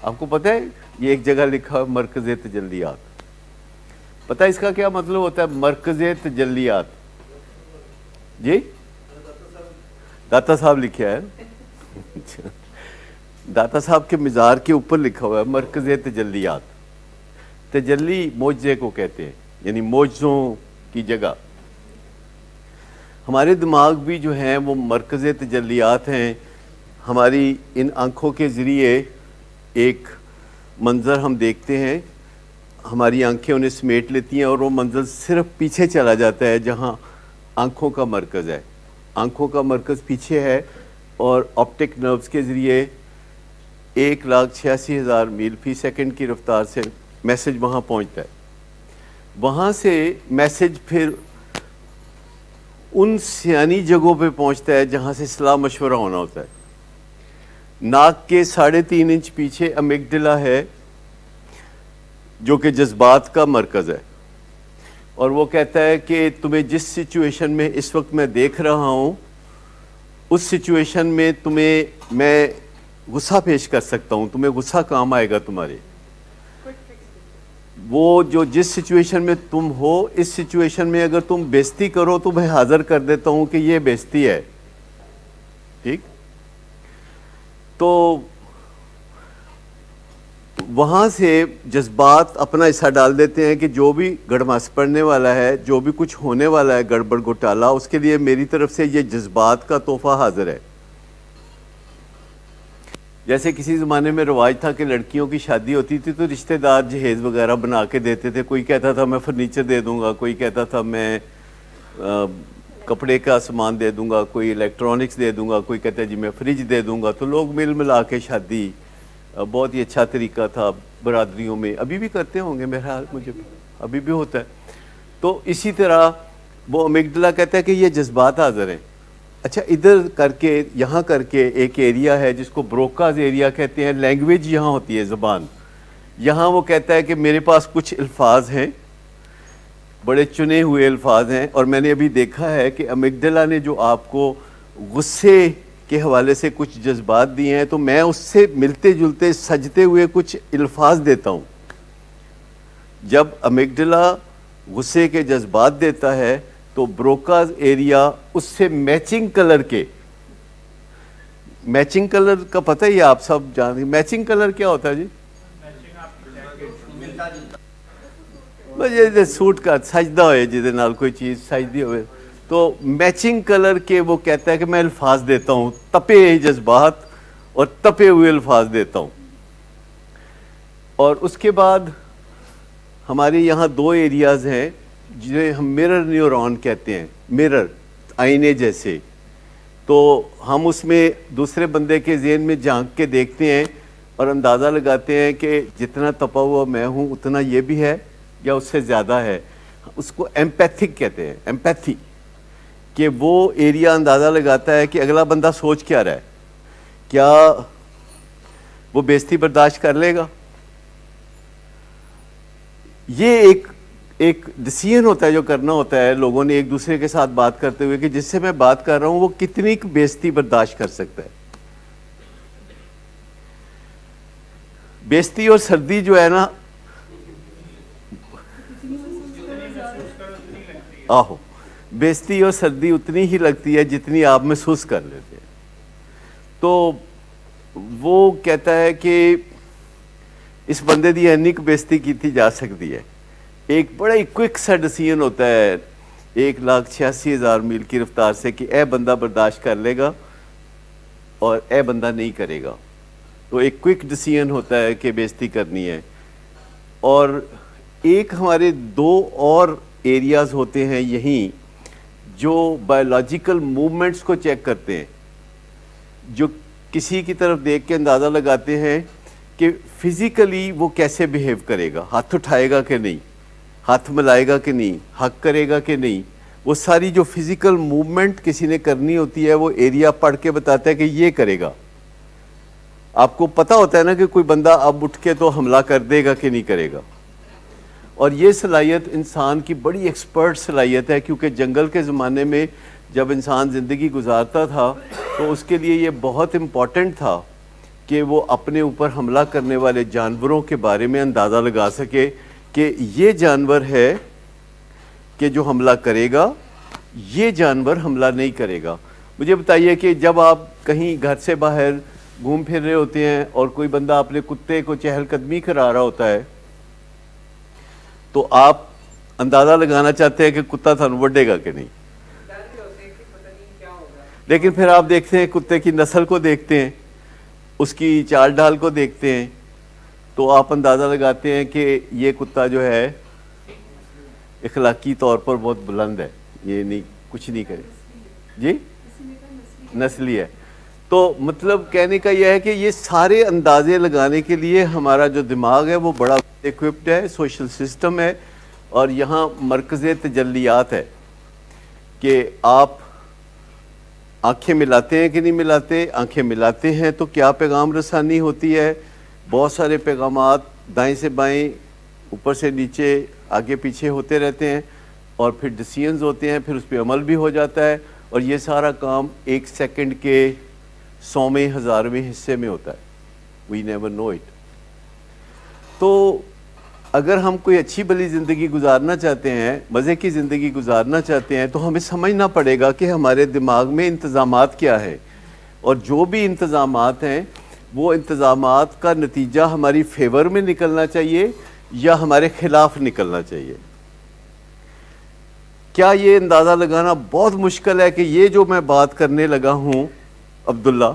آپ کو پتہ ہے یہ ایک جگہ لکھا ہے مرکز تجلیات. پتہ ہے اس کا کیا مطلب ہوتا ہے مرکز تجلیات؟ جی داتا صاحب لکھا ہے. داتا صاحب کے مزار کے اوپر لکھا ہوا ہے مرکز تجلیات. تجلی معجزے کو کہتے ہیں، یعنی معجزوں کی جگہ. ہمارے دماغ بھی جو ہیں وہ مرکز تجلیات ہیں. ہماری ان آنکھوں کے ذریعے ایک منظر ہم دیکھتے ہیں، ہماری آنکھیں انہیں سمیٹ لیتی ہیں اور وہ منظر صرف پیچھے چلا جاتا ہے جہاں آنکھوں کا مرکز ہے. آنکھوں کا مرکز پیچھے ہے اور آپٹک نروز کے ذریعے 1,86,000 میل فی سیکنڈ کی رفتار سے میسج وہاں پہنچتا ہے. وہاں سے میسج پھر ان سیانی جگہوں پہ پہنچتا ہے جہاں سے صلاح مشورہ ہونا ہوتا ہے. ناک کے 3.5 انچ پیچھے امیگڈلا ہے جو کہ جذبات کا مرکز ہے، اور وہ کہتا ہے کہ تمہیں جس سچویشن میں اس وقت میں دیکھ رہا ہوں اس سچویشن میں تمہیں میں غصہ پیش کر سکتا ہوں، تمہیں غصہ کام آئے گا تمہارے. وہ جو جس سچویشن میں تم ہو اس سچویشن میں اگر تم بےزتی کرو تو میں حاضر کر دیتا ہوں کہ یہ بےزتی ہے. ٹھیک، تو وہاں سے جذبات اپنا حصہ ڈال دیتے ہیں کہ جو بھی گڑماس پڑنے والا ہے، جو بھی کچھ ہونے والا ہے گڑبڑ گھوٹالا، اس کے لیے میری طرف سے یہ جذبات کا تحفہ حاضر ہے. جیسے کسی زمانے میں رواج تھا کہ لڑکیوں کی شادی ہوتی تھی تو رشتہ دار جہیز وغیرہ بنا کے دیتے تھے. کوئی کہتا تھا میں فرنیچر دے دوں گا، کوئی کہتا تھا میں کپڑے کا سامان دے دوں گا، کوئی الیکٹرانکس دے دوں گا، کوئی کہتا ہے جی میں فریج دے دوں گا. تو لوگ مل ملا کے شادی، بہت ہی اچھا طریقہ تھا برادریوں میں. ابھی بھی کرتے ہوں گے میرا خیال، مجھے ابھی بھی ہوتا ہے. تو اسی طرح وہ امیگڈلا کہتا ہے کہ یہ جذبات حاضر ہیں. اچھا ادھر کر کے یہاں کر کے ایک ایریا ہے جس کو بروکاز ایریا کہتے ہیں. لینگویج یہاں ہوتی ہے، زبان. یہاں وہ کہتا ہے کہ میرے پاس کچھ الفاظ ہیں، بڑے چنے ہوئے الفاظ ہیں، اور میں نے ابھی دیکھا ہے کہ امیگڈلا نے جو آپ کو غصے کے حوالے سے کچھ جذبات دیے ہیں، تو میں اس سے ملتے جلتے سجتے ہوئے کچھ الفاظ دیتا ہوں. جب امیگڈلا غصے کے جذبات دیتا ہے تو بروکاز ایریا اس سے میچنگ کلر کے، میچنگ کلر کا پتہ ہی آپ سب جانتے ہیں. میچنگ کلر کیا ہوتا ہے جی؟ جی سوٹ کا سجدہ ہوئے جہدے نال کوئی چیز سجدی ہوئے، تو میچنگ کلر کے وہ کہتا ہے کہ میں الفاظ دیتا ہوں، تپے جذبات اور تپے ہوئے الفاظ دیتا ہوں. اور اس کے بعد ہمارے یہاں 2 ایریاز ہیں جنہیں ہم مرر نیورون کہتے ہیں، مرر آئینے جیسے. تو ہم اس میں دوسرے بندے کے ذہن میں جھانک کے دیکھتے ہیں اور اندازہ لگاتے ہیں کہ جتنا تپا ہوا میں ہوں اتنا یہ بھی ہے یا اس سے زیادہ ہے. اس کو ایمپیتھک کہتے ہیں، ایمپیتھی، کہ وہ ایریا اندازہ لگاتا ہے کہ اگلا بندہ سوچ کیا رہا ہے، کیا وہ بےزتی برداشت کر لے گا. یہ ایک ڈیسیژن ہوتا ہے جو کرنا ہوتا ہے لوگوں نے ایک دوسرے کے ساتھ بات کرتے ہوئے کہ جس سے میں بات کر رہا ہوں وہ کتنی بےزتی برداشت کر سکتا ہے. بےزتی اور سردی جو ہے نا، آہو، بےزتی اور سردی اتنی ہی لگتی ہے جتنی آپ محسوس کر لیتے ہیں. تو وہ کہتا ہے کہ اس بندے دی اینی کو بےزتی کی جا سکتی ہے. ایک بڑا ہی کوئک سا ڈیسیژن ہوتا ہے 1,86,000 میل کی رفتار سے کہ اے بندہ برداشت کر لے گا اور اے بندہ نہیں کرے گا. تو ایک کوئک ڈیسیژن ہوتا ہے کہ بےزتی کرنی ہے. اور ایک ہمارے 2 اور ایریاز ہوتے ہیں یہیں جو بایولوجیکل موومنٹس کو چیک کرتے ہیں، جو کسی کی طرف دیکھ کے اندازہ لگاتے ہیں کہ فزیکلی وہ کیسے بیہیو کرے گا، ہاتھ اٹھائے گا کہ نہیں، ہاتھ ملائے گا کہ نہیں، حق کرے گا کہ نہیں. وہ ساری جو فزیکل موومنٹ کسی نے کرنی ہوتی ہے وہ ایریا پڑھ کے بتاتا ہے کہ یہ کرے گا. آپ کو پتہ ہوتا ہے نا کہ کوئی بندہ اب اٹھ کے تو حملہ کر دے گا کہ نہیں کرے گا. اور یہ صلاحیت انسان کی بڑی ایکسپرٹ صلاحیت ہے، کیونکہ جنگل کے زمانے میں جب انسان زندگی گزارتا تھا تو اس کے لیے یہ بہت امپورٹنٹ تھا کہ وہ اپنے اوپر حملہ کرنے والے جانوروں کے بارے میں اندازہ لگا سکے کہ یہ جانور ہے کہ جو حملہ کرے گا، یہ جانور حملہ نہیں کرے گا. مجھے بتائیے کہ جب آپ کہیں گھر سے باہر گھوم پھر رہے ہوتے ہیں اور کوئی بندہ اپنے کتے کو چہل قدمی کرا رہا ہوتا ہے تو آپ اندازہ لگانا چاہتے ہیں کہ کتا تھانوں وڈے گا کہ نہیں، لیکن پھر آپ دیکھتے ہیں کتے کی نسل کو دیکھتے ہیں، اس کی چال ڈھال کو دیکھتے ہیں، تو آپ اندازہ لگاتے ہیں کہ یہ کتا جو ہے اخلاقی طور پر بہت بلند ہے، یہ نہیں کچھ نہیں کرے. جی نسلی ہے. تو مطلب کہنے کا یہ ہے کہ یہ سارے اندازے لگانے کے لیے ہمارا جو دماغ ہے وہ بڑا ایکوپڈ ہے، سوشل سسٹم ہے، اور یہاں مرکز تجلیات ہے کہ آپ آنکھیں ملاتے ہیں کہ نہیں ملاتے. آنکھیں ملاتے ہیں تو کیا پیغام رسانی ہوتی ہے. بہت سارے پیغامات دائیں سے بائیں، اوپر سے نیچے، آگے پیچھے ہوتے رہتے ہیں، اور پھر ڈیسیژنز ہوتے ہیں، پھر اس پہ عمل بھی ہو جاتا ہے، اور یہ سارا کام 1 سیکنڈ کے 100ویں 1000ویں حصے میں ہوتا ہے. We never know it. تو اگر ہم کوئی اچھی بھلی زندگی گزارنا چاہتے ہیں، مزے کی زندگی گزارنا چاہتے ہیں، تو ہمیں سمجھنا پڑے گا کہ ہمارے دماغ میں انتظامات کیا ہے، اور جو بھی انتظامات ہیں وہ انتظامات کا نتیجہ ہماری فیور میں نکلنا چاہیے یا ہمارے خلاف نکلنا چاہیے. کیا یہ اندازہ لگانا بہت مشکل ہے کہ یہ جو میں بات کرنے لگا ہوں عبداللہ،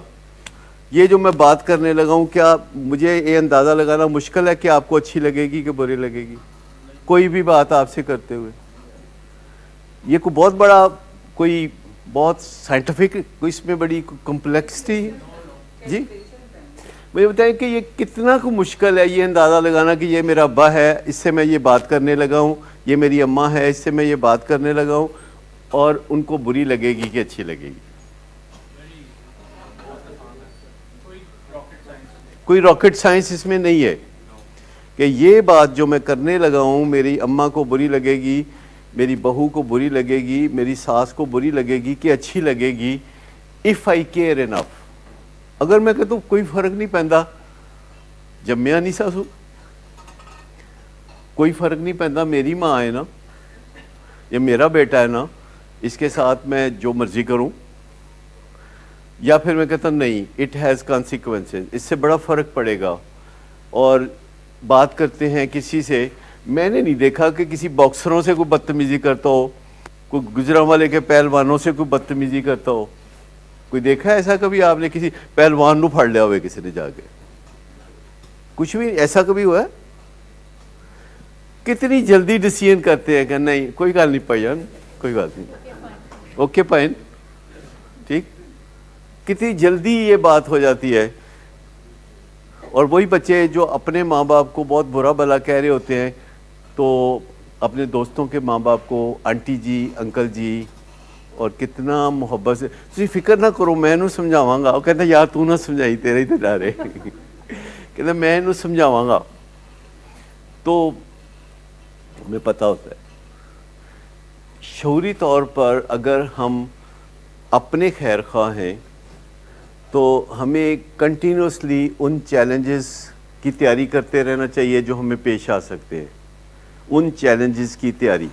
یہ جو میں بات کرنے لگا ہوں، کیا مجھے یہ اندازہ لگانا مشکل ہے کہ آپ کو اچھی لگے گی کہ بری لگے گی؟ کوئی بھی بات آپ سے کرتے ہوئے یہ کوئی بہت بڑا، کوئی بہت سائنٹیفک، کوئی اس میں بڑی کمپلیکسٹی ہے؟ جی مجھے بتائیں کہ یہ کتنا کو مشکل ہے یہ اندازہ لگانا کہ یہ میرا ابا ہے، اس سے میں یہ بات کرنے لگا ہوں، یہ میری اماں ہے، اس سے میں یہ بات کرنے لگا ہوں، اور ان کو بری لگے گی کہ اچھی لگے گی. کوئی راکٹ سائنس اس میں نہیں ہے. کہ یہ بات جو میں کرنے لگا ہوں میری اماں کو بری لگے گی, میری بہو کو بری لگے گی, میری ساس کو بری لگے گی کہ اچھی لگے گی, if I care enough. اگر میں کہتا ہوں کوئی فرق نہیں پیندا, جمیا نہیں ساسو, کوئی فرق نہیں پیندا, میری ماں ہے نا, یہ میرا بیٹا ہے نا, اس کے ساتھ میں جو مرضی کروں, یا پھر میں کہتا ہوں نہیں, اٹ ہیز کانسیکوینسز, اس سے بڑا فرق پڑے گا. اور بات کرتے ہیں کسی سے, میں نے نہیں دیکھا کہ کسی باکسروں سے کوئی بدتمیزی کرتا ہو, کوئی گجرانوالے کے پہلوانوں سے کوئی بدتمیزی کرتا ہو. کوئی دیکھا ہے ایسا کبھی آپ نے کسی پہلوان نو پھڑ لیا ہوئے کسی نے جا کے؟ کچھ بھی ایسا کبھی ہوا ہے؟ کتنی جلدی ڈیسیژن کرتے ہیں کہ نہیں کوئی گل نہیں پائی جان, کوئی بات نہیں, اوکے پائن, ٹھیک, کتنی جلدی یہ بات ہو جاتی ہے. اور وہی بچے جو اپنے ماں باپ کو بہت برا بھلا کہہ رہے ہوتے ہیں تو اپنے دوستوں کے ماں باپ کو آنٹی جی, انکل جی, اور کتنا محبت سے, تسی فکر نہ کرو میں انہوں سمجھاواں گا. وہ کہتا ہے یار تو نہ سمجھائی, تیرے ہی تو ڈر ہے. کہتا میں انہوں سمجھاواں گا. تو ہمیں پتہ ہوتا ہے شعوری طور پر اگر ہم اپنے خیر خواہ ہیں تو ہمیں کنٹینیوسلی ان چیلنجز کی تیاری کرتے رہنا چاہیے جو ہمیں پیش آ سکتے ہیں, ان چیلنجز کی تیاری.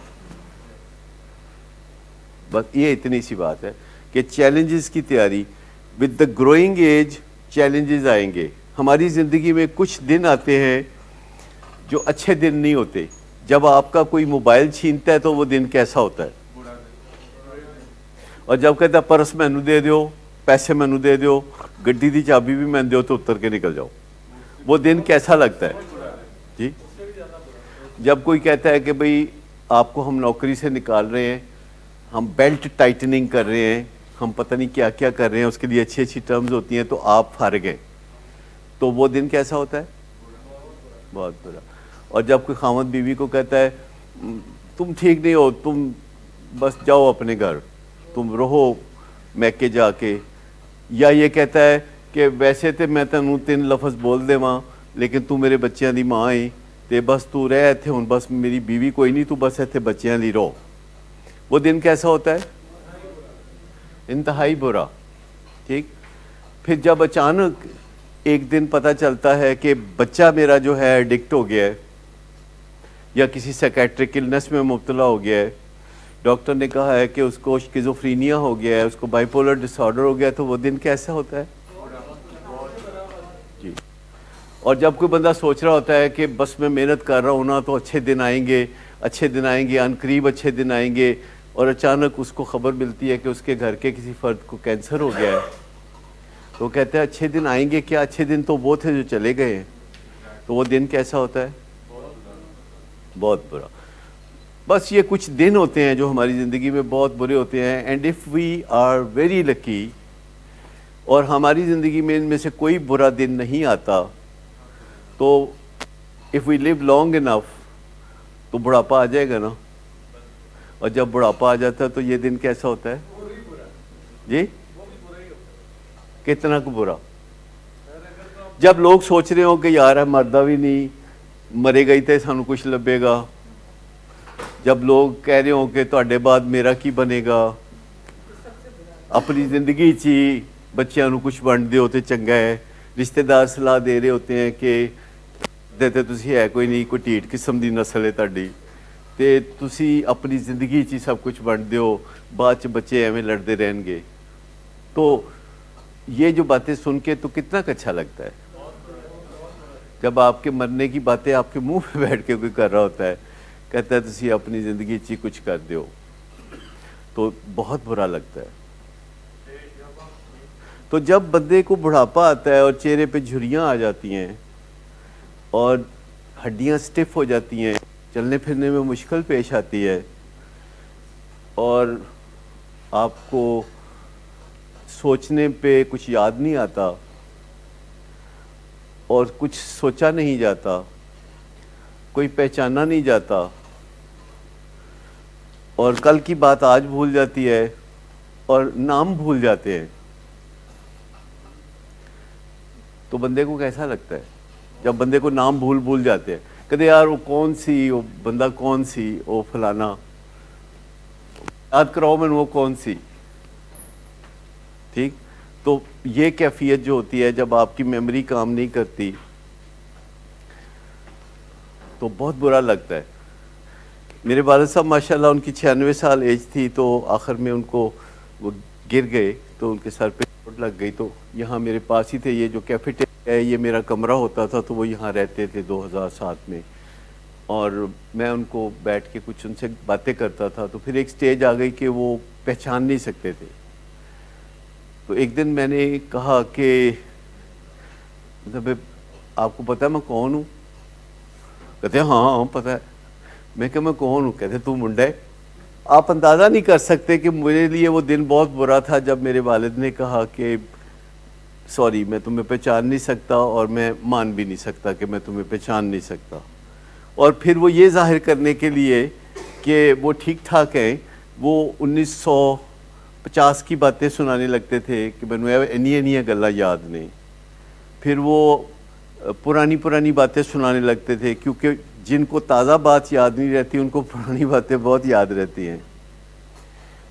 بس یہ اتنی سی بات ہے کہ چیلنجز کی تیاری. With the growing age challenges آئیں گے. ہماری زندگی میں کچھ دن آتے ہیں جو اچھے دن نہیں ہوتے. جب آپ کا کوئی موبائل چھینتا ہے تو وہ دن کیسا ہوتا ہے, اور جب کہتا ہے پرس مینو دے دیو, پیسے مینو دے دیو, گڈی دی چابی بھی میں دیو تو اتر کے نکل جاؤ, وہ دن کیسا لگتا ہے جی. جب کوئی کہتا ہے کہ بھئی آپ کو ہم نوکری سے نکال رہے ہیں, ہم بیلٹ ٹائٹننگ کر رہے ہیں, ہم پتہ نہیں کیا کیا کر رہے ہیں, اس کے لیے اچھی اچھی ٹرمز ہوتی ہیں, تو آپ فارغ ہیں, تو وہ دن کیسا ہوتا ہے, بہت برا. اور جب کوئی خاوند بیوی کو کہتا ہے تم ٹھیک نہیں ہو, تم بس جاؤ اپنے گھر, تم رہو میکے جا کے, یا یہ کہتا ہے کہ ویسے تو میں تینوں 3 لفظ بول دے ماں لیکن تو میرے بچیاں دی ماں ہے تے بس تو رہ ایتھے, ہن بس میری بیوی کوئی نہیں, تو بس ایتھے بچیاں لی رہو. وہ دن کیسا ہوتا ہے, انتہائی برا. ٹھیک, پھر جب اچانک ایک دن پتہ چلتا ہے کہ بچہ میرا جو ہے ایڈکٹ ہو گیا ہے یا کسی سائیکیٹرک النس میں مبتلا ہو گیا ہے, ڈاکٹر نے کہا ہے کہ اس کو شیزوفرینیا ہو گیا ہے, اس کو بائی پولر ڈس آرڈر ہو گیا ہے, تو وہ دن کیسا ہوتا ہے جی. اور جب کوئی بندہ سوچ رہا ہوتا ہے کہ بس میں محنت کر رہا ہوں نا تو اچھے دن آئیں گے, اچھے دن آئیں گے, ان قریب اچھے دن آئیں گے, اور اچانک اس کو خبر ملتی ہے کہ اس کے گھر کے کسی فرد کو کینسر ہو گیا ہے, تو وہ کہتے ہیں اچھے دن آئیں گے کیا, اچھے دن تو وہ تھے جو چلے گئے ہیں. تو وہ دن کیسا ہوتا ہے, بہت برا. بس یہ کچھ دن ہوتے ہیں جو ہماری زندگی میں بہت برے ہوتے ہیں. And if we are very lucky, اور ہماری زندگی میں ان میں سے کوئی برا دن نہیں آتا, تو if we leave long enough تو بڑھاپا آ جائے گا نا, اور جب بڑھاپا آ جاتا ہے تو یہ دن کیسا ہوتا ہے جی, کتنا کو برا. جب لوگ سوچ رہے ہوں کہ یار ہے مردہ بھی نہیں, مرے گئی تے سانو کچھ لبے گا, جب لوگ کہہ رہے ہوں کہ تواڈے بعد میرا کی بنے گا, اپنی زندگی چی بچیاں نو کچھ بن دیو تے چنگا ہے, رشتہ دار صلاح دے رہے ہوتے ہیں کہ دیتے تسی ہے کوئی نہیں, کوئی ٹھیٹ قسم دی نسل ہے تہاڈی, تے تسی اپنی زندگی چی سب کچھ بن دیو, بعد چ بچے ایویں لڑتے رہن گے. تو یہ جو باتیں سن کے تو کتنا اچھا لگتا ہے جب آپ کے مرنے کی باتیں آپ کے منہ پہ بیٹھ کے کوئی کر رہا ہوتا ہے, کہتا ہے تسی اپنی زندگی چی کچھ کر دیو, تو بہت برا لگتا ہے. تو جب بندے کو بڑھاپا آتا ہے اور چہرے پہ جھریاں آ جاتی ہیں اور ہڈیاں سٹف ہو جاتی ہیں, چلنے پھرنے میں مشکل پیش آتی ہے, اور آپ کو سوچنے پہ کچھ یاد نہیں آتا اور کچھ سوچا نہیں جاتا, کوئی پہچانا نہیں جاتا, اور کل کی بات آج بھول جاتی ہے اور نام بھول جاتے ہیں, تو بندے کو کیسا لگتا ہے جب بندے کو نام بھول جاتے ہیں. کہتے یار وہ کون سی وہ بندہ کون سی وہ فلانا یاد کراؤ میں وہ کون سی. ٹھیک. تو یہ کیفیت جو ہوتی ہے جب آپ کی میموری کام نہیں کرتی تو بہت برا لگتا ہے. میرے والد صاحب ماشاءاللہ ان کی 96 سال ایج تھی تو آخر میں ان کو وہ گر گئے تو ان کے سر پہ چوٹ لگ گئی. تو یہاں میرے پاس ہی تھے, یہ جو کیفیٹیریا ہے یہ میرا کمرہ ہوتا تھا تو وہ یہاں رہتے تھے 2007 میں, اور میں ان کو بیٹھ کے کچھ ان سے باتیں کرتا تھا. تو پھر ایک سٹیج آ گئی کہ وہ پہچان نہیں سکتے تھے. تو ایک دن میں نے کہا کہ آپ کو پتہ ہے میں کون ہوں؟ کہتے ہیں ہاں پتہ ہے. میں کہ میں کون ہوں؟ کہتے تو منڈا ہے. آپ اندازہ نہیں کر سکتے کہ میرے لیے وہ دن بہت برا تھا جب میرے والد نے کہا کہ سوری میں تمہیں پہچان نہیں سکتا اور میں مان بھی نہیں سکتا کہ میں تمہیں پہچان نہیں سکتا. اور پھر وہ یہ ظاہر کرنے کے لیے کہ وہ ٹھیک ٹھاک ہیں وہ 1950 کی باتیں سنانے لگتے تھے کہ میں انیاں گلا یاد نہیں. پھر وہ پرانی باتیں سنانے لگتے تھے کیونکہ جن کو تازہ بات یاد نہیں رہتی ان کو پرانی باتیں بہت یاد رہتی ہیں.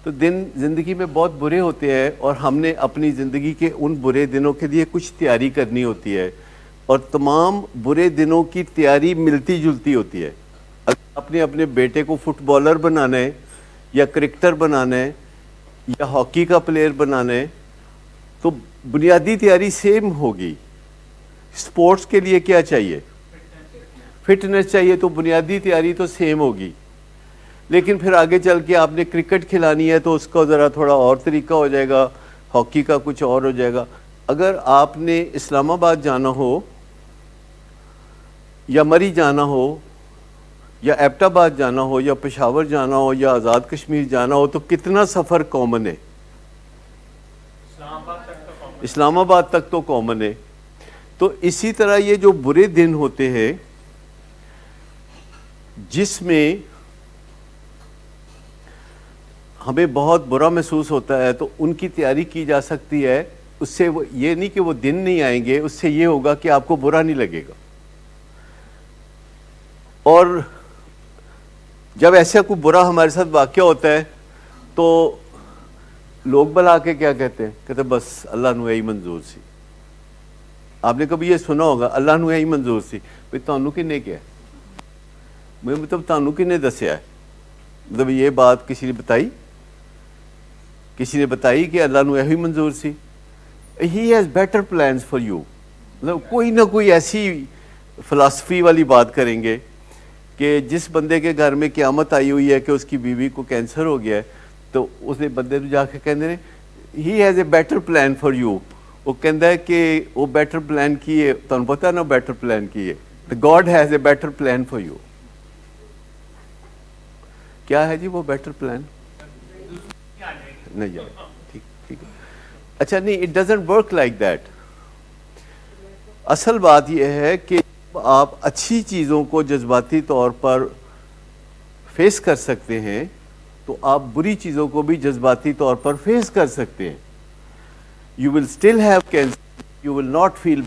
تو دن زندگی میں بہت برے ہوتے ہیں اور ہم نے اپنی زندگی کے ان برے دنوں کے لیے کچھ تیاری کرنی ہوتی ہے, اور تمام برے دنوں کی تیاری ملتی جلتی ہوتی ہے. اگر آپ نے اپنے بیٹے کو فٹ بالر بنانا ہے یا کرکٹر بنانا ہے یا ہاکی کا پلیئر بنانا ہے تو بنیادی تیاری سیم ہوگی. سپورٹس کے لیے کیا چاہیے؟ فٹنس چاہیے, تو بنیادی تیاری تو سیم ہوگی. لیکن پھر آگے چل کے آپ نے کرکٹ کھلانی ہے تو اس کا ذرا تھوڑا اور طریقہ ہو جائے گا, ہاکی کا کچھ اور ہو جائے گا. اگر آپ نے اسلام آباد جانا ہو یا مری جانا ہو یا ایبٹ آباد جانا ہو یا پشاور جانا ہو یا آزاد کشمیر جانا ہو تو کتنا سفر کامن ہے؟ اسلام آباد تک تو کامن ہے. تو اسی طرح یہ جو برے دن ہوتے ہیں جس میں ہمیں بہت برا محسوس ہوتا ہے تو ان کی تیاری کی جا سکتی ہے. اس سے یہ نہیں کہ وہ دن نہیں آئیں گے, اس سے یہ ہوگا کہ آپ کو برا نہیں لگے گا. اور جب ایسا کوئی برا ہمارے ساتھ واقعہ ہوتا ہے تو لوگ بلا کے کیا کہتے ہیں؟ کہتے ہیں بس اللہ نو یہی منظور سی. آپ نے کبھی یہ سنا ہوگا اللہ نو یہی منظور سی. بھئی تانوں کنے کیا ہے؟ مطلب تانوں کنے دسیا ہے؟ مطلب یہ بات کسی نے بتائی؟ کسی نے بتائی کہ اللہ نو یہی منظور سی. He has better plans for you. مطلب کوئی نہ کوئی ایسی فلسفی والی بات کریں گے کہ جس بندے کے گھر میں قیامت آئی ہوئی ہے کہ اس کی بیوی کو کینسر ہو گیا ہے تو اس نے بندے کو جا کے کہتے ہیں He has a better plan for you. وہ کہتا ہے کہ وہ بیٹر پلان کی ہے. تمہیں پتہ ہے نا بیٹر پلان کی ہے. God has a better plan for you. کیا ہے جی وہ بیٹر پلان؟ نہیں جائے. ٹھیک ٹھیک ہے. اچھا نہیں, it doesn't work like that. اصل بات یہ ہے کہ آپ اچھی چیزوں کو جذباتی طور پر فیس کر سکتے ہیں تو آپ بری چیزوں کو بھی جذباتی طور پر فیس کر سکتے ہیں. You will still have cancer, you will not feel.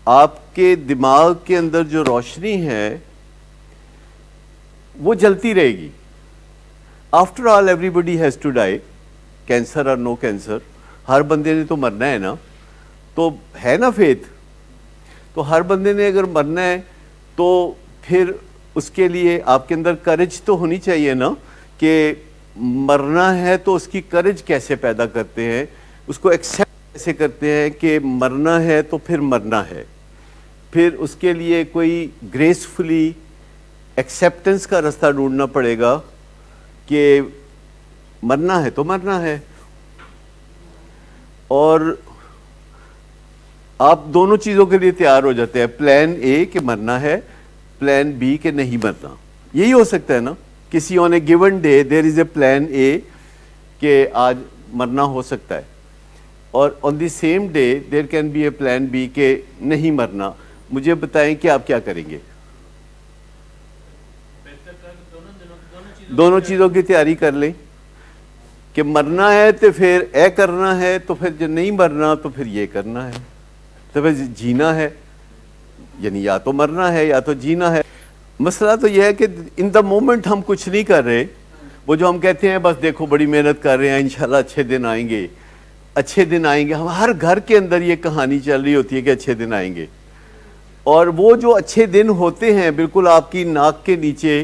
آپ کے دماغ کے اندر جو روشنی ہے وہ جلتی رہے گی. After all, everybody has to die. Cancer or no cancer. ہر بندے نے تو مرنا ہے نا. تو ہے نا فیتھ. تو ہر بندے نے اگر مرنا ہے تو پھر اس کے لیے آپ کے اندر کرج تو ہونی چاہیے نا کہ مرنا ہے تو اس کی کرج کیسے پیدا کرتے ہیں, اس کو ایکسیپٹ کیسے کرتے ہیں کہ مرنا ہے تو پھر مرنا ہے. پھر اس کے لیے کوئی گریسفلی ایکسیپٹنس کا راستہ ڈھونڈنا پڑے گا کہ مرنا ہے تو مرنا ہے. اور آپ دونوں چیزوں کے لیے تیار ہو جاتے ہیں. پلان اے کہ مرنا ہے, پلان بی کہ نہیں مرنا. یہی ہو سکتا ہے نا. کسی on a given day there is a plan A کہ آج مرنا ہو سکتا ہے, اور on the same day there can be a plan B کہ نہیں مرنا. مجھے بتائیں کہ آپ کیا کریں گے؟ دونوں چیزوں کی تیاری کر لیں کہ مرنا ہے تو پھر اے کرنا ہے, تو پھر جو نہیں مرنا تو پھر یہ کرنا ہے, تو پھر جینا ہے. یعنی یا تو مرنا ہے یا تو جینا ہے. مسئلہ تو یہ ہے کہ ان دا مومنٹ ہم کچھ نہیں کر رہے. وہ جو ہم کہتے ہیں بس دیکھو بڑی محنت کر رہے ہیں, انشاءاللہ اچھے دن آئیں گے, اچھے دن آئیں گے. ہم ہر گھر کے اندر یہ کہانی چل رہی ہوتی ہے کہ اچھے دن آئیں گے, اور وہ جو اچھے دن ہوتے ہیں بالکل آپ کی ناک کے نیچے,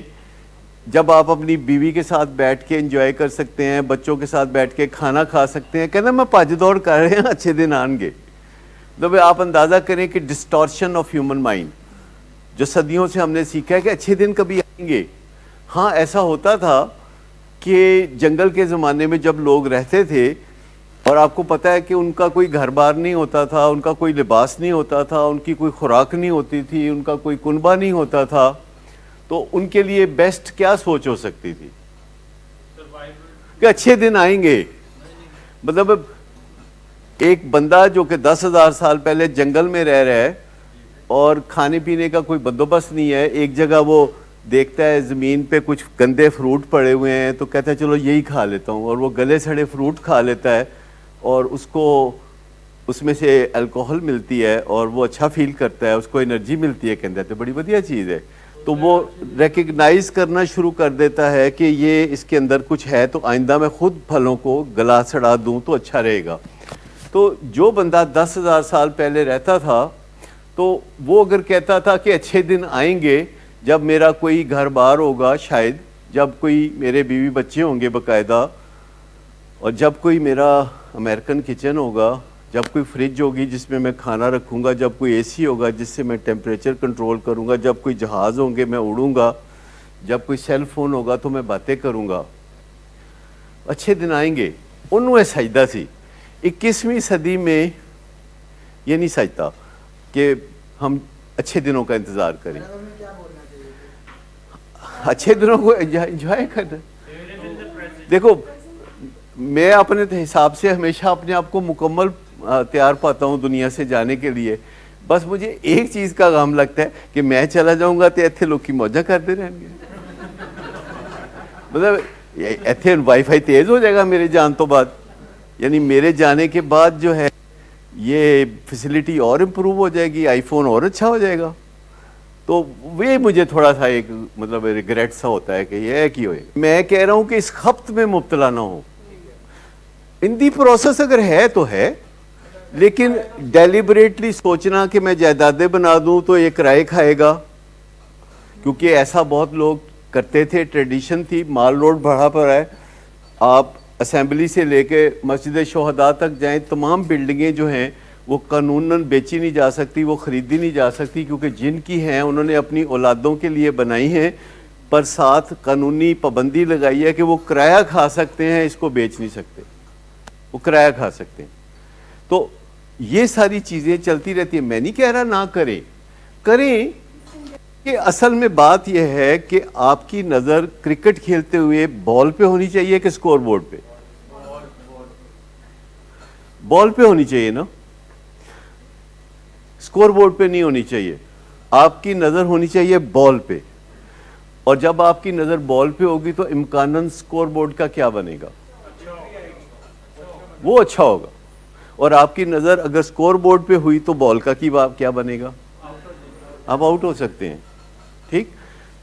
جب آپ اپنی بیوی کے ساتھ بیٹھ کے انجوائے کر سکتے ہیں, بچوں کے ساتھ بیٹھ کے کھانا کھا سکتے ہیں, کہنا میں بھاج دوڑ کر رہے ہیں, اچھے دن آئیں گے. تو آپ اندازہ کریں کہ ڈسٹورشن آف ہیومن مائنڈ جو صدیوں سے ہم نے سیکھا ہے کہ اچھے دن کبھی آئیں گے. ہاں ایسا ہوتا تھا کہ جنگل کے زمانے میں جب لوگ رہتے تھے, اور آپ کو پتہ ہے کہ ان کا کوئی گھر بار نہیں ہوتا تھا, ان کا کوئی لباس نہیں ہوتا تھا, ان کی کوئی خوراک نہیں ہوتی تھی, ان کا کوئی کنبہ نہیں ہوتا تھا, تو ان کے لیے بیسٹ کیا سوچ ہو سکتی تھی کہ اچھے دن آئیں گے. مطلب ایک بندہ جو کہ 10,000 سال پہلے جنگل میں رہ رہا ہے اور کھانے پینے کا کوئی بندوبست نہیں ہے, ایک جگہ وہ دیکھتا ہے زمین پہ کچھ گندے فروٹ پڑے ہوئے ہیں تو کہتا ہے چلو یہی کھا لیتا ہوں, اور وہ گلے سڑے فروٹ کھا لیتا ہے, اور اس کو اس میں سے الکوہل ملتی ہے اور وہ اچھا فیل کرتا ہے, اس کو انرجی ملتی ہے, کہتا ہے بڑی بڑھیا چیز ہے. تو وہ ریکگنائز کرنا شروع کر دیتا ہے کہ یہ اس کے اندر کچھ ہے, تو آئندہ میں خود پھلوں کو گلا سڑا دوں تو اچھا رہے گا. تو جو بندہ 10,000 سال پہلے رہتا تھا تو وہ اگر کہتا تھا کہ اچھے دن آئیں گے جب میرا کوئی گھر بار ہوگا, شاید جب کوئی میرے بیوی بچے ہوں گے باقاعدہ, اور جب کوئی میرا امریکن کچن ہوگا, جب کوئی فریج ہوگی جس میں میں کھانا رکھوں گا, جب کوئی اے سی ہوگا جس سے میں ٹیمپریچر کنٹرول کروں گا, جب کوئی جہاز ہوں گے میں اڑوں گا, جب کوئی سیل فون ہوگا تو میں باتیں کروں گا, اچھے دن آئیں گے. انہوں سجدہ سی. 21ویں صدی میں یہ نہیں سجتا کہ ہم اچھے دنوں کا انتظار کریں, اچھے دنوں کو انجوائے کرنا. دیکھو میں اپنے حساب سے ہمیشہ اپنے آپ کو مکمل تیار پاتا ہوں دنیا سے جانے کے لیے, بس مجھے ایک چیز کا غم لگتا ہے کہ میں چلا جاؤں گا تو ایتھے لوگ کی موجہ کرتے رہیں گے. مطلب ایتھے وائی فائی تیز ہو جائے گا میرے جان تو بعد, یعنی میرے جانے کے بعد جو ہے یہ فیسلٹی اور امپروو ہو جائے گی, آئی فون اور اچھا ہو جائے گا. تو وہ مجھے تھوڑا سا ایک مطلب ریگریٹ سا ہوتا ہے کہ یہ ہے کہ ہوئے. میں کہہ رہا ہوں کہ اس خپت میں مبتلا نہ ہو. ان دی پروسیس اگر ہے تو ہے, لیکن ڈیلیبریٹلی سوچنا کہ میں جائیدادیں بنا دوں تو یہ کرائے کھائے گا, کیونکہ ایسا بہت لوگ کرتے تھے, ٹریڈیشن تھی. مال روڈ بڑھا پر ہے, آپ اسمبلی سے لے کے مسجد شہداء تک جائیں, تمام بلڈنگیں جو ہیں وہ قانوناً بیچی نہیں جا سکتی, وہ خریدی نہیں جا سکتی, کیونکہ جن کی ہیں انہوں نے اپنی اولادوں کے لیے بنائی ہیں, پر ساتھ قانونی پابندی لگائی ہے کہ وہ کرایہ کھا سکتے ہیں, اس کو بیچ نہیں سکتے, وہ کرایہ کھا سکتے ہیں. تو یہ ساری چیزیں چلتی رہتی ہیں. میں نہیں کہہ رہا نہ کریں, کریں, کہ اصل میں بات یہ ہے کہ آپ کی نظر کرکٹ کھیلتے ہوئے بال پہ ہونی چاہیے کہ سکور بورڈ پہ؟ بال پہ ہونی چاہیے نا, سکور بورڈ پہ نہیں ہونی چاہیے. آپ کی نظر ہونی چاہیے بال پہ, اور جب آپ کی نظر بال پہ ہوگی تو امکاناً سکور بورڈ کا کیا بنے گا؟ وہ اچھا ہوگا. اور آپ کی نظر اگر سکور بورڈ پہ ہوئی تو بال کا کیا بنے گا؟ آپ آؤٹ ہو سکتے ہیں. ٹھیک,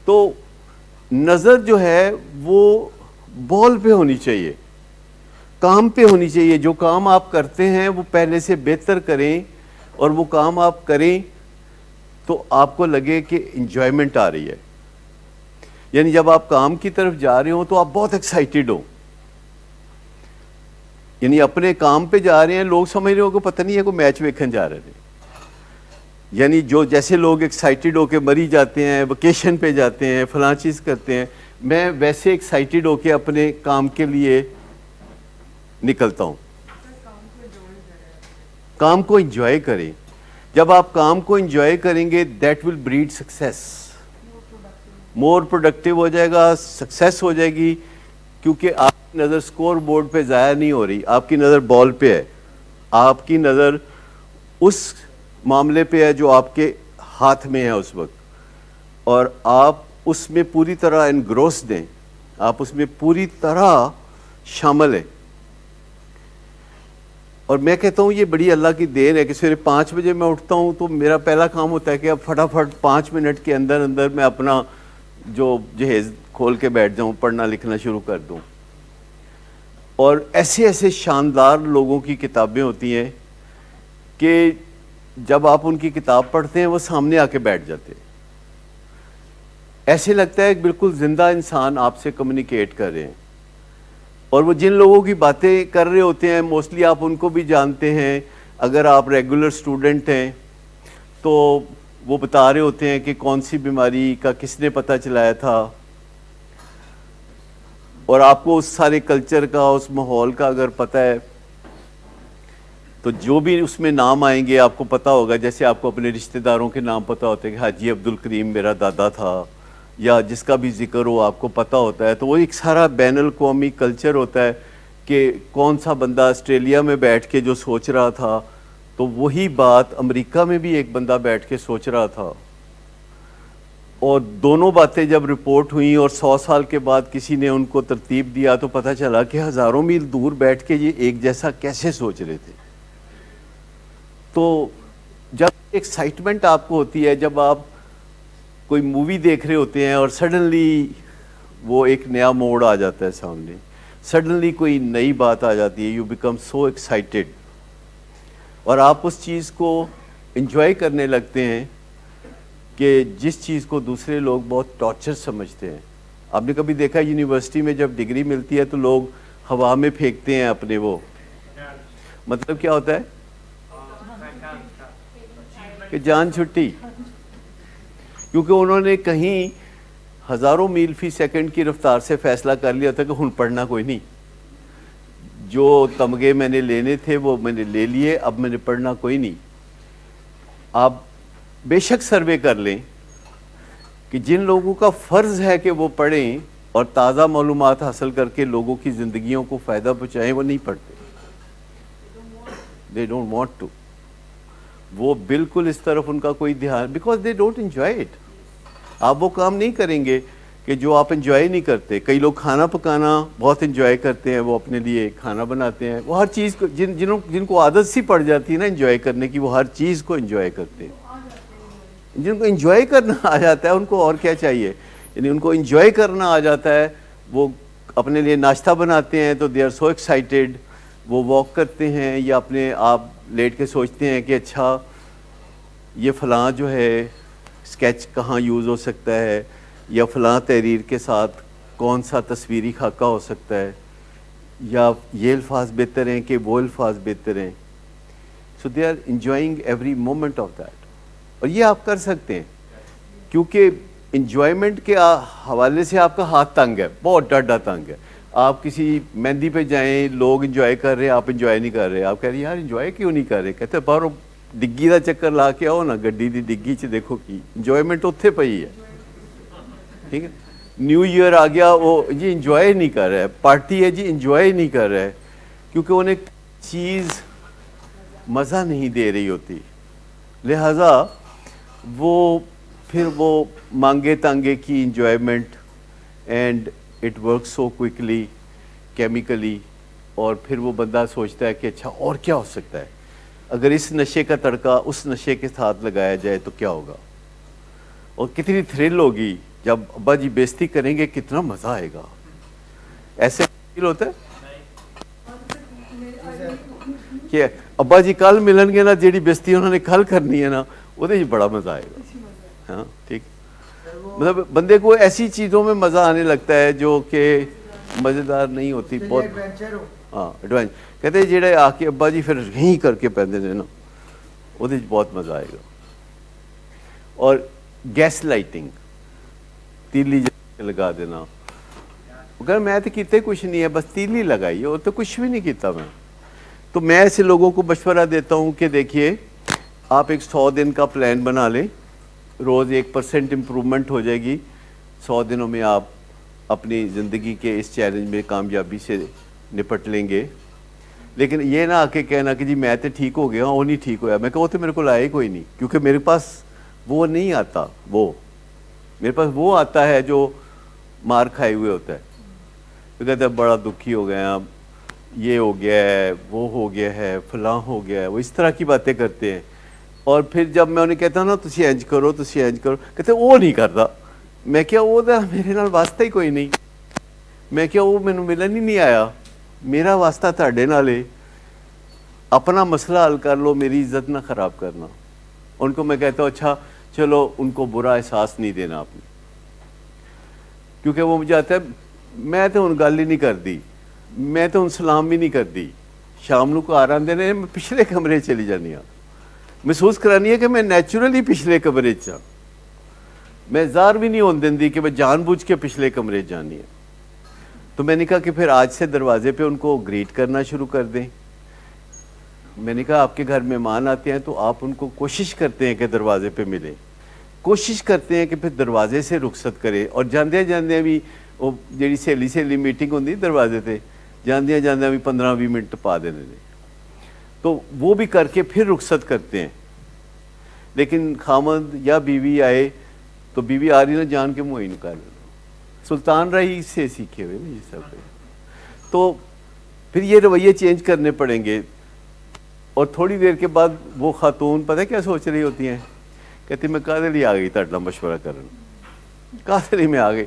تو نظر جو ہے وہ بال پہ ہونی چاہیے, کام پہ ہونی چاہیے. جو کام آپ کرتے ہیں وہ پہلے سے بہتر کریں, اور وہ کام آپ کریں تو آپ کو لگے کہ انجوائمنٹ آ رہی ہے. یعنی جب آپ کام کی طرف جا رہے ہوں تو آپ بہت ایکسائٹیڈ ہوں, یعنی اپنے کام پہ جا رہے ہیں, لوگ سمجھ رہے ہو کہ پتہ نہیں ہے کوئی میچ ویکھن جا رہے ہیں. یعنی جو جیسے لوگ ایکسائٹیڈ ہو کے مری جاتے ہیں, ویکیشن پہ جاتے ہیں, فلاں چیز کرتے ہیں, میں ویسے ایکسائٹیڈ ہو کے اپنے کام کے لیے نکلتا ہوں. کام کو انجوائے کریں. جب آپ کام کو انجوائے کریں گے that will breed success, more productive ہو جائے گا, سکسیس ہو جائے گی, کیونکہ آپ کی نظر سکور بورڈ پہ ضائع نہیں ہو رہی, آپ کی نظر بال پہ ہے, آپ کی نظر اس معاملے پہ ہے جو آپ کے ہاتھ میں ہے اس وقت, اور آپ اس میں پوری طرح انگروس دیں, آپ اس میں پوری طرح شامل ہیں. اور میں کہتا ہوں یہ بڑی اللہ کی دین ہے کہ سویرے 5 بجے میں اٹھتا ہوں تو میرا پہلا کام ہوتا ہے کہ اب فٹافٹ 5 منٹ کے اندر اندر میں اپنا جو جہیز کھول کے بیٹھ جاؤں, پڑھنا لکھنا شروع کر دوں. اور ایسے ایسے شاندار لوگوں کی کتابیں ہوتی ہیں کہ جب آپ ان کی کتاب پڑھتے ہیں وہ سامنے آ کے بیٹھ جاتے ہیں, ایسے لگتا ہے کہ بالکل زندہ انسان آپ سے کمیونیکیٹ کر رہے ہیں. اور وہ جن لوگوں کی باتیں کر رہے ہوتے ہیں موسٹلی آپ ان کو بھی جانتے ہیں. اگر آپ ریگولر اسٹوڈنٹ ہیں تو وہ بتا رہے ہوتے ہیں کہ کون سی بیماری کا کس نے پتہ چلایا تھا, اور آپ کو اس سارے کلچر کا اس ماحول کا اگر پتہ ہے تو جو بھی اس میں نام آئیں گے آپ کو پتہ ہوگا. جیسے آپ کو اپنے رشتہ داروں کے نام پتہ ہوتے ہیں کہ حاجی عبد الکریم میرا دادا تھا, یا جس کا بھی ذکر ہو آپ کو پتہ ہوتا ہے. تو وہ ایک سارا بین الاقوامی کلچر ہوتا ہے کہ کون سا بندہ آسٹریلیا میں بیٹھ کے جو سوچ رہا تھا تو وہی بات امریکہ میں بھی ایک بندہ بیٹھ کے سوچ رہا تھا. اور دونوں باتیں جب رپورٹ ہوئیں اور 100 سال کے بعد کسی نے ان کو ترتیب دیا تو پتہ چلا کہ ہزاروں میل دور بیٹھ کے یہ ایک جیسا کیسے سوچ رہے تھے. تو جب ایکسائٹمنٹ آپ کو ہوتی ہے, جب آپ کوئی مووی دیکھ رہے ہوتے ہیں اور سڈنلی وہ ایک نیا موڑ آ جاتا ہے سامنے, سڈنلی کوئی نئی بات آ جاتی ہے, یو بیکم سو ایکسائٹیڈ, اور آپ اس چیز کو انجوائے کرنے لگتے ہیں کہ جس چیز کو دوسرے لوگ بہت ٹارچر سمجھتے ہیں. آپ نے کبھی دیکھا یونیورسٹی میں جب ڈگری ملتی ہے تو لوگ ہوا میں پھینکتے ہیں اپنے, وہ مطلب کیا ہوتا ہے کہ جان چھٹی, کیونکہ انہوں نے کہیں ہزاروں میل فی سیکنڈ کی رفتار سے فیصلہ کر لیا تھا کہ ہن پڑھنا کوئی نہیں, جو تمغے میں نے لینے تھے وہ میں نے لے لیے, اب میں نے پڑھنا کوئی نہیں. آپ بے شک سروے کر لیں کہ جن لوگوں کا فرض ہے کہ وہ پڑھیں اور تازہ معلومات حاصل کر کے لوگوں کی زندگیوں کو فائدہ پہنچائیں, وہ نہیں پڑھتے. they don't want to. وہ بالکل اس طرف ان کا کوئی دھیان, because they don't enjoy it. آپ وہ کام نہیں کریں گے کہ جو آپ انجوائے نہیں کرتے. کئی لوگ کھانا پکانا بہت انجوائے کرتے ہیں, وہ اپنے لیے کھانا بناتے ہیں, وہ ہر چیز کو جن کو عادت سی پڑ جاتی ہے نا انجوائے کرنے کی, وہ ہر چیز کو انجوائے کرتے ہیں. جن کو انجوائے کرنا آ جاتا ہے ان کو اور کیا چاہیے, یعنی ان کو انجوائے کرنا آ جاتا ہے, وہ اپنے لیے ناشتہ بناتے ہیں تو دے آر سو ایکسائٹیڈ, وہ واک کرتے ہیں یا اپنے آپ لیٹ کے سوچتے ہیں کہ اچھا یہ فلاں جو ہے اسکیچ کہاں یوز ہو سکتا ہے, یا فلاں تحریر کے ساتھ کون سا تصویری خاکہ ہو سکتا ہے, یا یہ الفاظ بہتر ہیں کہ وہ الفاظ بہتر ہیں. So they are enjoying every moment of that. اور یہ آپ کر سکتے ہیں کیونکہ انجوائمنٹ کے حوالے سے آپ کا ہاتھ تنگ ہے, بہت ڈاڈا تنگ ہے. آپ کسی مہندی پہ جائیں, لوگ انجوائے کر رہے ہیں, آپ انجوائے نہیں کر رہے. آپ کہہ رہے ہیں یار انجوائے کیوں نہیں کر رہے, کہتے ہیں باہر ڈگی کا چکر لا کے آؤ نا, گڈی دی ڈگی چ دیکھو کی انجوائمنٹ اتنے پئی ہے. ٹھیک ہے, نیو ایئر آ گیا, وہ جی انجوائے نہیں کر رہا ہے, پارٹی ہے جی انجوائے نہیں کر رہا ہے, کیونکہ انہیں چیز مزہ نہیں دے رہی ہوتی. لہٰذا وہ پھر وہ مانگے تانگے کی enjoyment, and it work so quickly chemically, اور پھر وہ بندہ سوچتا ہے کہ اچھا اور کیا ہو سکتا ہے, اگر اس نشے کا تڑکا اس نشے کے ساتھ لگایا جائے تو کیا ہوگا, اور کتنی تھرل ہوگی جب ابا جی بےزتی کریں گے, کتنا مزہ آئے گا. ایسے فیل ہوتا ہے کہ ابا جی کل ملن گے نا, جیڑی بےزتی انہوں نے کل کرنی ہے نا, وہ بڑا مزہ آئے گا. ہاں ٹھیک, مطلب بندے کو ایسی چیزوں میں مزہ آنے لگتا ہے جو کہ مزیدار نہیں ہوتی. بہت ہاں ایڈوینچر کہتے ہیں جہے آ کے ابا جی پھر یہیں کر کے پہنتے ہیں نا, وہ بہت مزہ آئے گا. اور گیس لائٹنگ, تیلی لگا دینا, اگر میں تو کیتے کچھ نہیں ہے, بس تیلی لگائی اور تو کچھ بھی نہیں کیتا میں. تو میں ایسے لوگوں کو مشورہ دیتا ہوں کہ دیکھیے آپ ایک 100 دن کا پلان بنا لیں, روز 1% امپرومنٹ ہو جائے گی. 100 دنوں میں آپ اپنی زندگی کے اس چیلنج میں کامیابی سے نپٹ لیں گے. لیکن یہ نہ آ کے کہنا کہ جی میں تو ٹھیک ہو گیا, وہ نہیں ٹھیک ہوا. میں کہا وہ تو میرے کو لائے کوئی نہیں, کیونکہ میرے پاس وہ نہیں آتا. وہ میرے پاس وہ آتا ہے جو مار کھائے ہوئے ہوتا ہے. تو کہتے ہیں بڑا دکھی ہو گئے, اب یہ ہو گیا ہے، وہ ہو گیا ہے، فلاں ہو گیا ہے، وہ اس طرح کی باتیں کرتے ہیں. اور پھر جب میں انہیں کہتا ہوں نا تسی انج کرو تسی انج کرو، کہتے وہ نہیں کرتا. میں کیا وہ تو میرے نال واسطہ ہی کوئی نہیں. میں کیا وہ مینوں ملن ہی نہیں آیا. میرا واسطہ تہاڈے نال ہے. اپنا مسئلہ حل کر لو، میری عزت نہ خراب کرنا. ان کو میں کہتا ہوں اچھا چلو ان کو برا احساس نہیں دینا آپ نے، کیونکہ وہ مجھے آتا ہے میں تو ان گل ہی نہیں کرتی، میں تو ان سلام بھی نہیں کرتی. شام نو کو آرام دینے میں پچھلے کمرے چلی جانی ہوں. محسوس کرانی ہے کہ میں نیچرلی پچھلے کمرے چاں. میں ظاہر بھی نہیں ہون دیندی کہ میں جان بوجھ کے پچھلے کمرے جانی ہے. تو میں نے کہا کہ پھر آج سے دروازے پہ ان کو گریٹ کرنا شروع کر دیں. میں نے کہا آپ کے گھر مہمان آتے ہیں تو آپ ان کو کوشش کرتے ہیں کہ دروازے پہ ملیں، کوشش کرتے ہیں کہ پھر دروازے سے رخصت کرے. اور جاندے جاندے بھی وہ جیڑی سہیلی میٹنگ ہوندی دروازے تے جاندے جاندے بھی 15-20 منٹ پا دینے نے، تو وہ بھی کر کے پھر رخصت کرتے ہیں. لیکن خامد یا بیوی آئے تو بیوی آ رہی نہ جان کے منہ ہی نکال لو. سلطان راہی سے سیکھے ہوئے نا یہ سب. تو پھر یہ رویے چینج کرنے پڑیں گے. اور تھوڑی دیر کے بعد وہ خاتون پتہ کیا سوچ رہی ہوتی ہیں، کہتی میں کہاں لیے آ گئی تہاڈے نال مشورہ کرن، کہاں لیے میں آ گئی.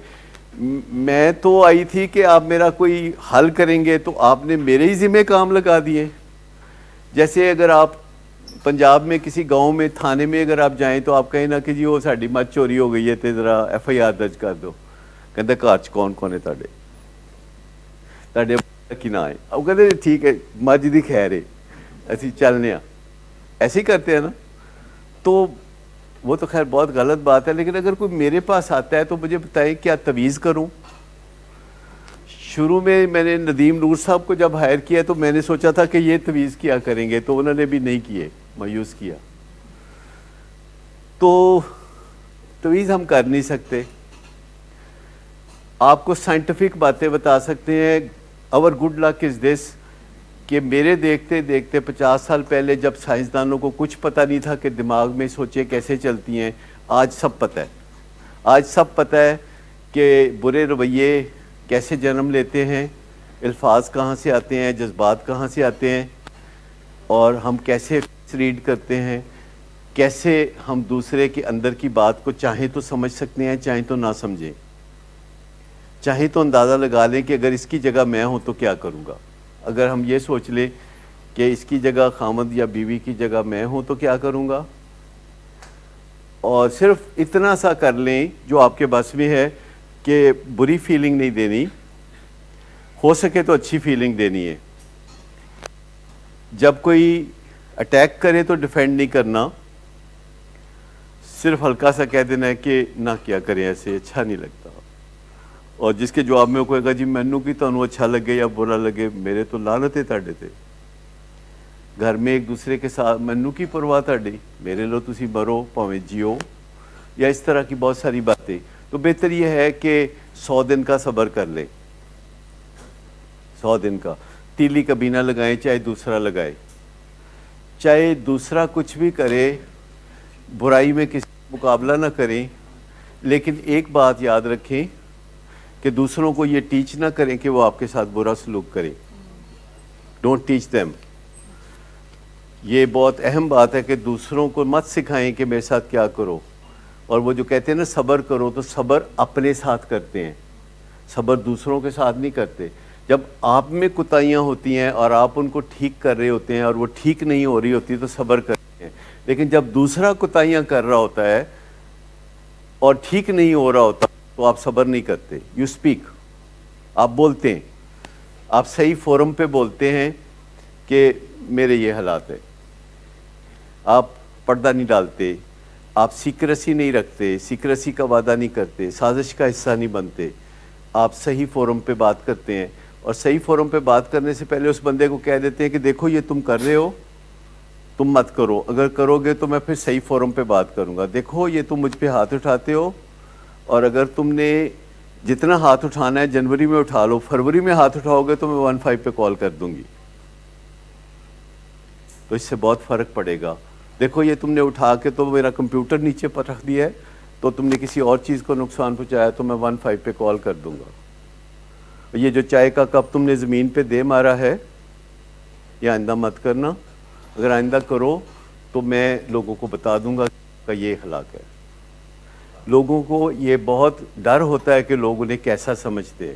میں تو آئی تھی کہ آپ میرا کوئی حل کریں گے تو آپ نے میرے ہی ذمہ کام لگا دیے. جیسے اگر آپ پنجاب میں کسی گاؤں میں تھانے میں اگر آپ جائیں تو آپ کہیں نا کہ جی وہ ساڈی مجھ چوری ہو گئی ہے تے ذرا FIR درج کر دو. کہتے گھر چ کون کون ہے تہاڈے کی نہ ہے. وہ کہتے ٹھیک ہے مجھ دی خیر ہے اسی چلنے ہاں. ایسے ہی کرتے ہیں نا. تو وہ تو خیر بہت غلط بات ہے. لیکن اگر کوئی میرے پاس آتا ہے تو مجھے بتائیں کیا تویز کروں. شروع میں نے ندیم نور صاحب کو جب ہائر کیا تو میں نے سوچا تھا کہ یہ تویز کیا کریں گے، تو انہوں نے بھی نہیں کیے، مایوس کیا. تو تویز ہم کر نہیں سکتے. آپ کو سائنٹیفک باتیں بتا سکتے ہیں. اور گڈ لک از دس کہ میرے دیکھتے دیکھتے 50 سال پہلے جب سائنسدانوں کو کچھ پتہ نہیں تھا کہ دماغ میں سوچیں کیسے چلتی ہیں، آج سب پتہ ہے. آج سب پتہ ہے کہ برے رویے کیسے جنم لیتے ہیں، الفاظ کہاں سے آتے ہیں، جذبات کہاں سے آتے ہیں، اور ہم کیسے ریڈ کرتے ہیں، کیسے ہم دوسرے کے اندر کی بات کو چاہیں تو سمجھ سکتے ہیں چاہیں تو نہ سمجھیں، چاہیں تو اندازہ لگا لیں کہ اگر اس کی جگہ میں ہوں تو کیا کروں گا. اگر ہم یہ سوچ لیں کہ اس کی جگہ خامد یا بیوی کی جگہ میں ہوں تو کیا کروں گا، اور صرف اتنا سا کر لیں جو آپ کے بس میں ہے کہ بری فیلنگ نہیں دینی، ہو سکے تو اچھی فیلنگ دینی ہے. جب کوئی اٹیک کرے تو ڈیفینڈ نہیں کرنا، صرف ہلکا سا کہہ دینا ہے کہ نہ کیا کریں، ایسے اچھا نہیں لگتا. اور جس کے جواب میں وہ کہے گا جی مینوں کی تانوں اچھا لگے یا برا لگے، میرے تو لعنت ہے تہاڈے تے. گھر میں ایک دوسرے کے ساتھ مینوں کی پرواہ تہاڈی، میرے لو تسی مرو پاویں جیو، یا اس طرح کی بہت ساری باتیں. تو بہتر یہ ہے کہ 100 دن کا صبر کر لیں. 100 دن کا تیلی کبھی نہ لگائیں چاہے دوسرا لگائے، چاہے دوسرا کچھ بھی کرے، برائی میں کسی مقابلہ نہ کریں. لیکن ایک بات یاد رکھیں کہ دوسروں کو یہ ٹیچ نہ کریں کہ وہ آپ کے ساتھ برا سلوک کریں. Don't teach them. یہ بہت اہم بات ہے کہ دوسروں کو مت سکھائیں کہ میرے ساتھ کیا کرو. اور وہ جو کہتے ہیں نا صبر کرو، تو صبر اپنے ساتھ کرتے ہیں، صبر دوسروں کے ساتھ نہیں کرتے. جب آپ میں کوتاہیاں ہوتی ہیں اور آپ ان کو ٹھیک کر رہے ہوتے ہیں اور وہ ٹھیک نہیں ہو رہی ہوتی تو صبر کرتے ہیں. لیکن جب دوسرا کوتاہیاں کر رہا ہوتا ہے اور ٹھیک نہیں ہو رہا ہوتا تو آپ صبر نہیں کرتے. You speak. آپ بولتے ہیں، آپ صحیح فورم پہ بولتے ہیں کہ میرے یہ حالات ہے. آپ پردہ نہیں ڈالتے، آپ سیکریسی نہیں رکھتے، سیکریسی کا وعدہ نہیں کرتے، سازش کا حصہ نہیں بنتے. آپ صحیح فورم پہ بات کرتے ہیں، اور صحیح فورم پہ بات کرنے سے پہلے اس بندے کو کہہ دیتے ہیں کہ دیکھو یہ تم کر رہے ہو، تم مت کرو، اگر کرو گے تو میں پھر صحیح فورم پہ بات کروں گا. دیکھو یہ تم مجھ پہ ہاتھ اٹھاتے ہو، اور اگر تم نے جتنا ہاتھ اٹھانا ہے جنوری میں اٹھا لو، فروری میں ہاتھ اٹھاؤ گے تو میں 15 پہ کال کر دوں گی. تو اس سے بہت فرق پڑے گا. دیکھو یہ تم نے اٹھا کے تو میرا کمپیوٹر نیچے پر رکھ دیا ہے، تو تم نے کسی اور چیز کو نقصان پہنچایا تو میں 15 پہ کال کر دوں گا. یہ جو چائے کا کپ تم نے زمین پہ دے مارا ہے یہ آئندہ مت کرنا. اگر آئندہ کرو تو میں لوگوں کو بتا دوں گا کہ یہ اخلاق ہے. لوگوں کو یہ بہت ڈر ہوتا ہے کہ لوگ انہیں کیسا سمجھتے ہیں.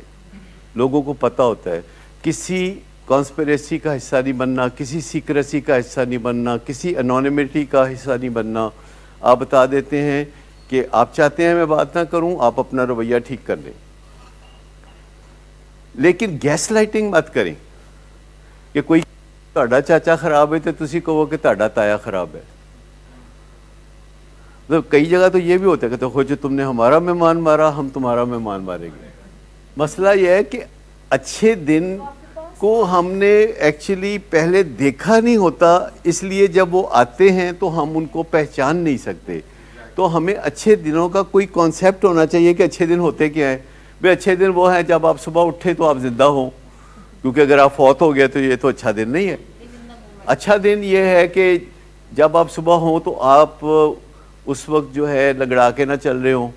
لوگوں کو پتہ ہوتا ہے کسی کانسپریسی کا حصہ نہیں بننا, کسی سیکریسی کا حصہ نہیں بننا, کسی انونیمٹی کا حصہ نہیں بننا. آپ بتا دیتے ہیں کہ آپ چاہتے ہیں میں بات نہ کروں, آپ اپنا رویہ ٹھیک کر لیں. لیکن گیس لائٹنگ مت کریں کہ کوئی تہاڈا چاچا خراب ہے تو تسی کہو کہ تہاڈا تایا خراب ہے. کئی جگہ تو یہ بھی ہوتا ہے کہ تو جو تم نے ہمارا مہمان مارا ہم تمہارا مہمان ماریں گے. مسئلہ یہ ہے کہ اچھے دن کو ہم نے ایکچولی پہلے دیکھا نہیں ہوتا, اس لیے جب وہ آتے ہیں تو ہم ان کو پہچان نہیں سکتے. تو ہمیں اچھے دنوں کا کوئی کانسیپٹ ہونا چاہیے کہ اچھے دن ہوتے کیا ہیں. بھئی اچھے دن وہ ہیں جب آپ صبح اٹھے تو آپ زندہ ہوں, کیونکہ اگر آپ فوت ہو گئے تو یہ تو اچھا دن نہیں ہے. اچھا دن یہ ہے کہ جب آپ صبح ہوں تو آپ اس وقت جو ہے لگڑا کے نہ چل رہے ہوں,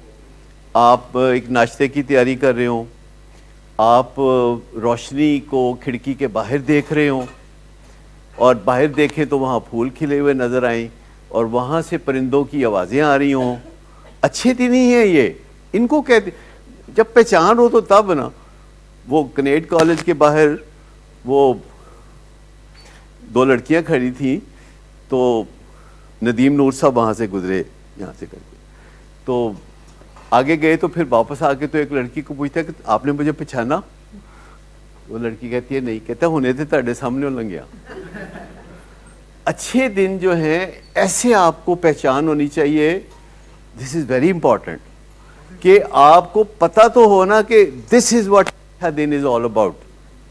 آپ ایک ناشتے کی تیاری کر رہے ہوں, آپ روشنی کو کھڑکی کے باہر دیکھ رہے ہوں, اور باہر دیکھیں تو وہاں پھول کھلے ہوئے نظر آئیں اور وہاں سے پرندوں کی آوازیں آ رہی ہوں. اچھے دن ہی ہیں یہ. ان کو کہتے جب پہچان ہو تو تب نا. وہ کنیڈ کالج کے باہر وہ 2 لڑکیاں کھڑی تھیں, تو ندیم نور صاحب وہاں سے گزرے یہاں سے کر کے, تو آگے گئے تو پھر واپس آ کے تو ایک لڑکی کو پوچھتا ہے کہ آپ نے مجھے پہچانا. وہ لڑکی کہتی ہے نہیں. کہتا ہونے تھے تہاڈے سامنے لنگ گیا. اچھے دن جو ہیں ایسے آپ کو پہچان ہونی چاہیے. دس از ویری امپورٹنٹ کہ آپ کو پتہ تو ہونا کہ دس از واٹ اچھا دن از آل اباؤٹ.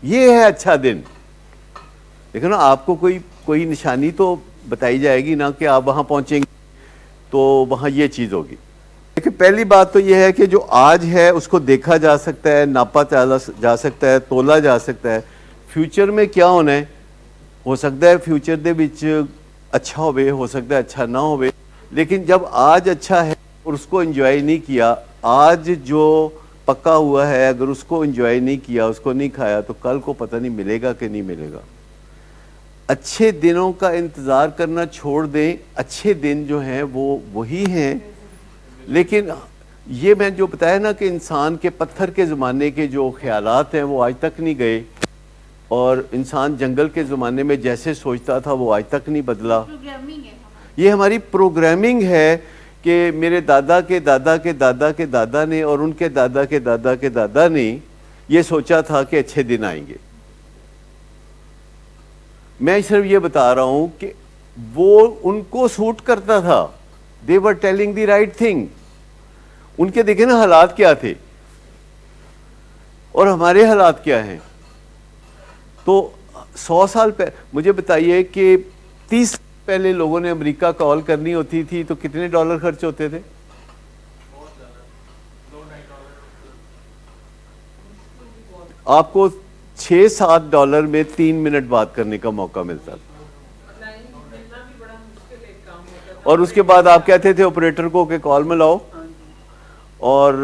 یہ ہے اچھا دن. دیکھو نا, آپ کو کوئی نشانی تو بتائی جائے گی نا کہ آپ وہاں پہنچیں گے تو وہاں یہ چیز ہوگی. دیکھیں پہلی بات تو یہ ہے کہ جو آج ہے اس کو دیکھا جا سکتا ہے, ناپا جا سکتا ہے, تولا جا سکتا ہے. فیوچر میں کیا ہونا ہے, ہو سکتا ہے فیوچر دے وچ اچھا ہوئے, ہو سکتا ہے اچھا نہ ہوئے. لیکن جب آج اچھا ہے اور اس کو انجوائے نہیں کیا, آج جو پکا ہوا ہے اگر اس کو انجوائے نہیں کیا, اس کو نہیں کھایا, تو کل کو پتہ نہیں ملے گا کہ نہیں ملے گا. اچھے دنوں کا انتظار کرنا چھوڑ دیں. اچھے دن جو ہیں وہ وہی ہیں. لیکن یہ میں جو بتایا نا کہ انسان کے پتھر کے زمانے کے جو خیالات ہیں وہ آج تک نہیں گئے, اور انسان جنگل کے زمانے میں جیسے سوچتا تھا وہ آج تک نہیں بدلا. یہ ہماری پروگرامنگ ہے کہ میرے دادا کے دادا کے دادا کے دادا نے اور ان کے دادا کے دادا کے دادا نے یہ سوچا تھا کہ اچھے دن آئیں گے. میں صرف یہ بتا رہا ہوں کہ وہ ان کو سوٹ کرتا تھا. They were telling the right thing. ان کے دیکھیں نا حالات کیا تھے اور ہمارے حالات کیا ہیں. تو 100 سال پہلے مجھے بتائیے کہ 30 پہلے لوگوں نے امریکہ کال کرنی ہوتی تھی تو کتنے ڈالر خرچ ہوتے تھے؟ آپ کو 6-7 ڈالر میں 3 منٹ بات کرنے کا موقع ملتا تھا. اور اس کے بعد آپ کہتے تھے آپریٹر کو کہ کال میں لاؤ, اور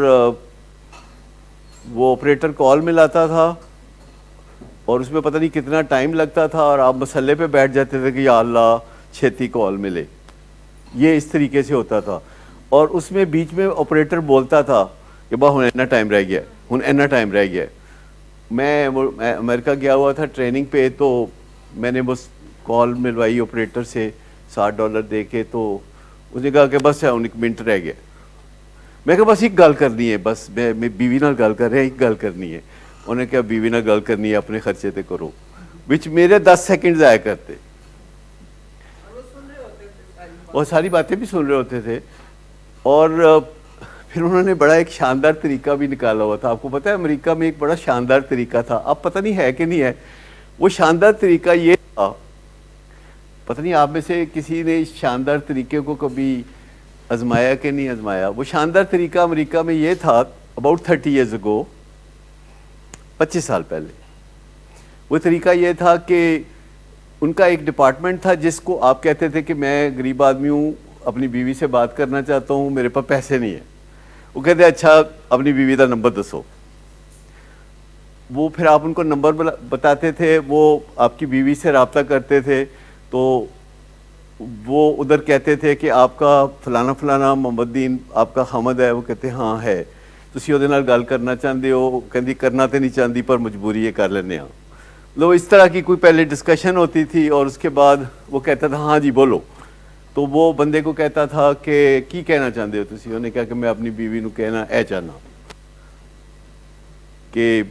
وہ آپریٹر کال میں لاتا تھا اور اس میں پتہ نہیں کتنا ٹائم لگتا تھا, اور آپ مسئلے پہ بیٹھ جاتے تھے کہ یا اللہ چھیتی کال ملے. یہ اس طریقے سے ہوتا تھا. اور اس میں بیچ میں آپریٹر بولتا تھا کہ با ہن اینا ٹائم رہ گیا, ہن اینا ٹائم رہ گیا. میں امریکہ گیا ہوا تھا ٹریننگ پہ, تو میں نے بس کال ملوائی آپریٹر سے $60 دے کے, تو اس نے کہا کہ بس 1 منٹ رہ گیا. میں کہا بس ایک گل کرنی ہے, بس میں بیوی نال گل کر رہا, ایک گل کرنی ہے. انہوں نے کہا بیوی نال گل کرنی ہے اپنے خرچے تے کرو, وچ میرے 10 سیکنڈ ضائع کرتے, اور ساری باتیں بھی سن رہے ہوتے تھے. اور پھر انہوں نے بڑا ایک شاندار طریقہ بھی نکالا ہوا تھا. آپ کو پتہ ہے امریکہ میں ایک بڑا شاندار طریقہ تھا, اب پتہ نہیں ہے کہ نہیں ہے. وہ شاندار طریقہ یہ تھا, پتہ نہیں آپ میں سے کسی نے اس شاندار طریقے کو کبھی آزمایا کہ نہیں آزمایا. وہ شاندار طریقہ امریکہ میں یہ تھا, اباؤٹ 30 years ago, 25 سال پہلے. وہ طریقہ یہ تھا کہ ان کا ایک ڈپارٹمنٹ تھا جس کو آپ کہتے تھے کہ میں غریب آدمی ہوں, اپنی بیوی سے بات کرنا چاہتا ہوں, میرے پاس پیسے نہیں ہیں. وہ کہتے اچھا اپنی بیوی کا نمبر دسو. وہ پھر آپ ان کو نمبر بتاتے تھے, وہ آپ کی بیوی سے رابطہ کرتے تھے, تو وہ ادھر کہتے تھے کہ آپ کا فلانا فلانا محمد دین آپ کا حمد ہے, وہ کہتے ہاں ہے, تسی ਉਹਦੇ ਨਾਲ ਗੱਲ ਕਰਨਾ ਚਾਹੁੰਦੇ ਹੋ, ਕਹਿੰਦੀ کرنا تو نہیں چاہتی پر مجبوری ہے کر لینے ہاں. لو اس طرح کی کوئی پہلے ڈسکشن ہوتی تھی, اور اس کے بعد وہ کہتا تھا ہاں جی بولو, تو وہ بندے کو کہتا تھا کہ کی کہنا چاہتے ہو تسی, انہوں نے کہا کہ میں اپنی بیوی نو کہنا اے چاہنا کہ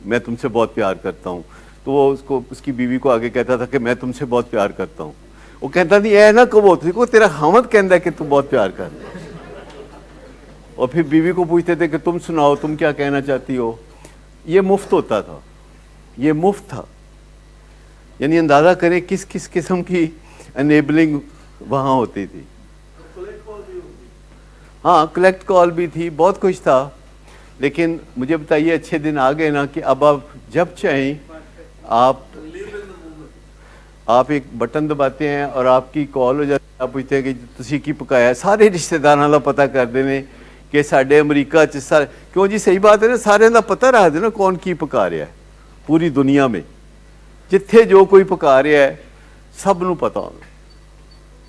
میں تم سے بہت پیار کرتا ہوں. تو وہ اس کی بیوی کو آگے کہتا تھا کہ میں تم سے بہت پیار کرتا ہوں. وہ کہتا نہیں اے نہ کہو, تیرا حمد کہندا ہے کہ تم بہت پیار کر. اور پھر بیوی کو پوچھتے تھے کہ تم سناؤ تم کیا کہنا چاہتی ہو. یہ مفت ہوتا تھا, یہ مفت تھا. یعنی اندازہ کریں کس کس قسم کی انیبلنگ وہاں ہوتی تھی. ہاں کلیکٹ کال بھی تھی, بہت کچھ تھا. لیکن مجھے بتائیے اچھے دن آ گئے نا کہ اب آپ جب چاہیں آپ ایک بٹن دباتے ہیں اور آپ کی کال ہو جاتی ہے, آپ پوچھتے ہیں کہ تسی کی پکایا ہے, سارے رشتہ داراں دا پتہ کر دینے کہ ساڈے امریکہ چ سارے, کیوں جی صحیح بات ہے نا, سارے دا پتہ رکھ دینا کون کی پکا رہا ہے پوری دنیا میں, جتھے جو کوئی پکا رہا ہے سب نو پتہ ہونا.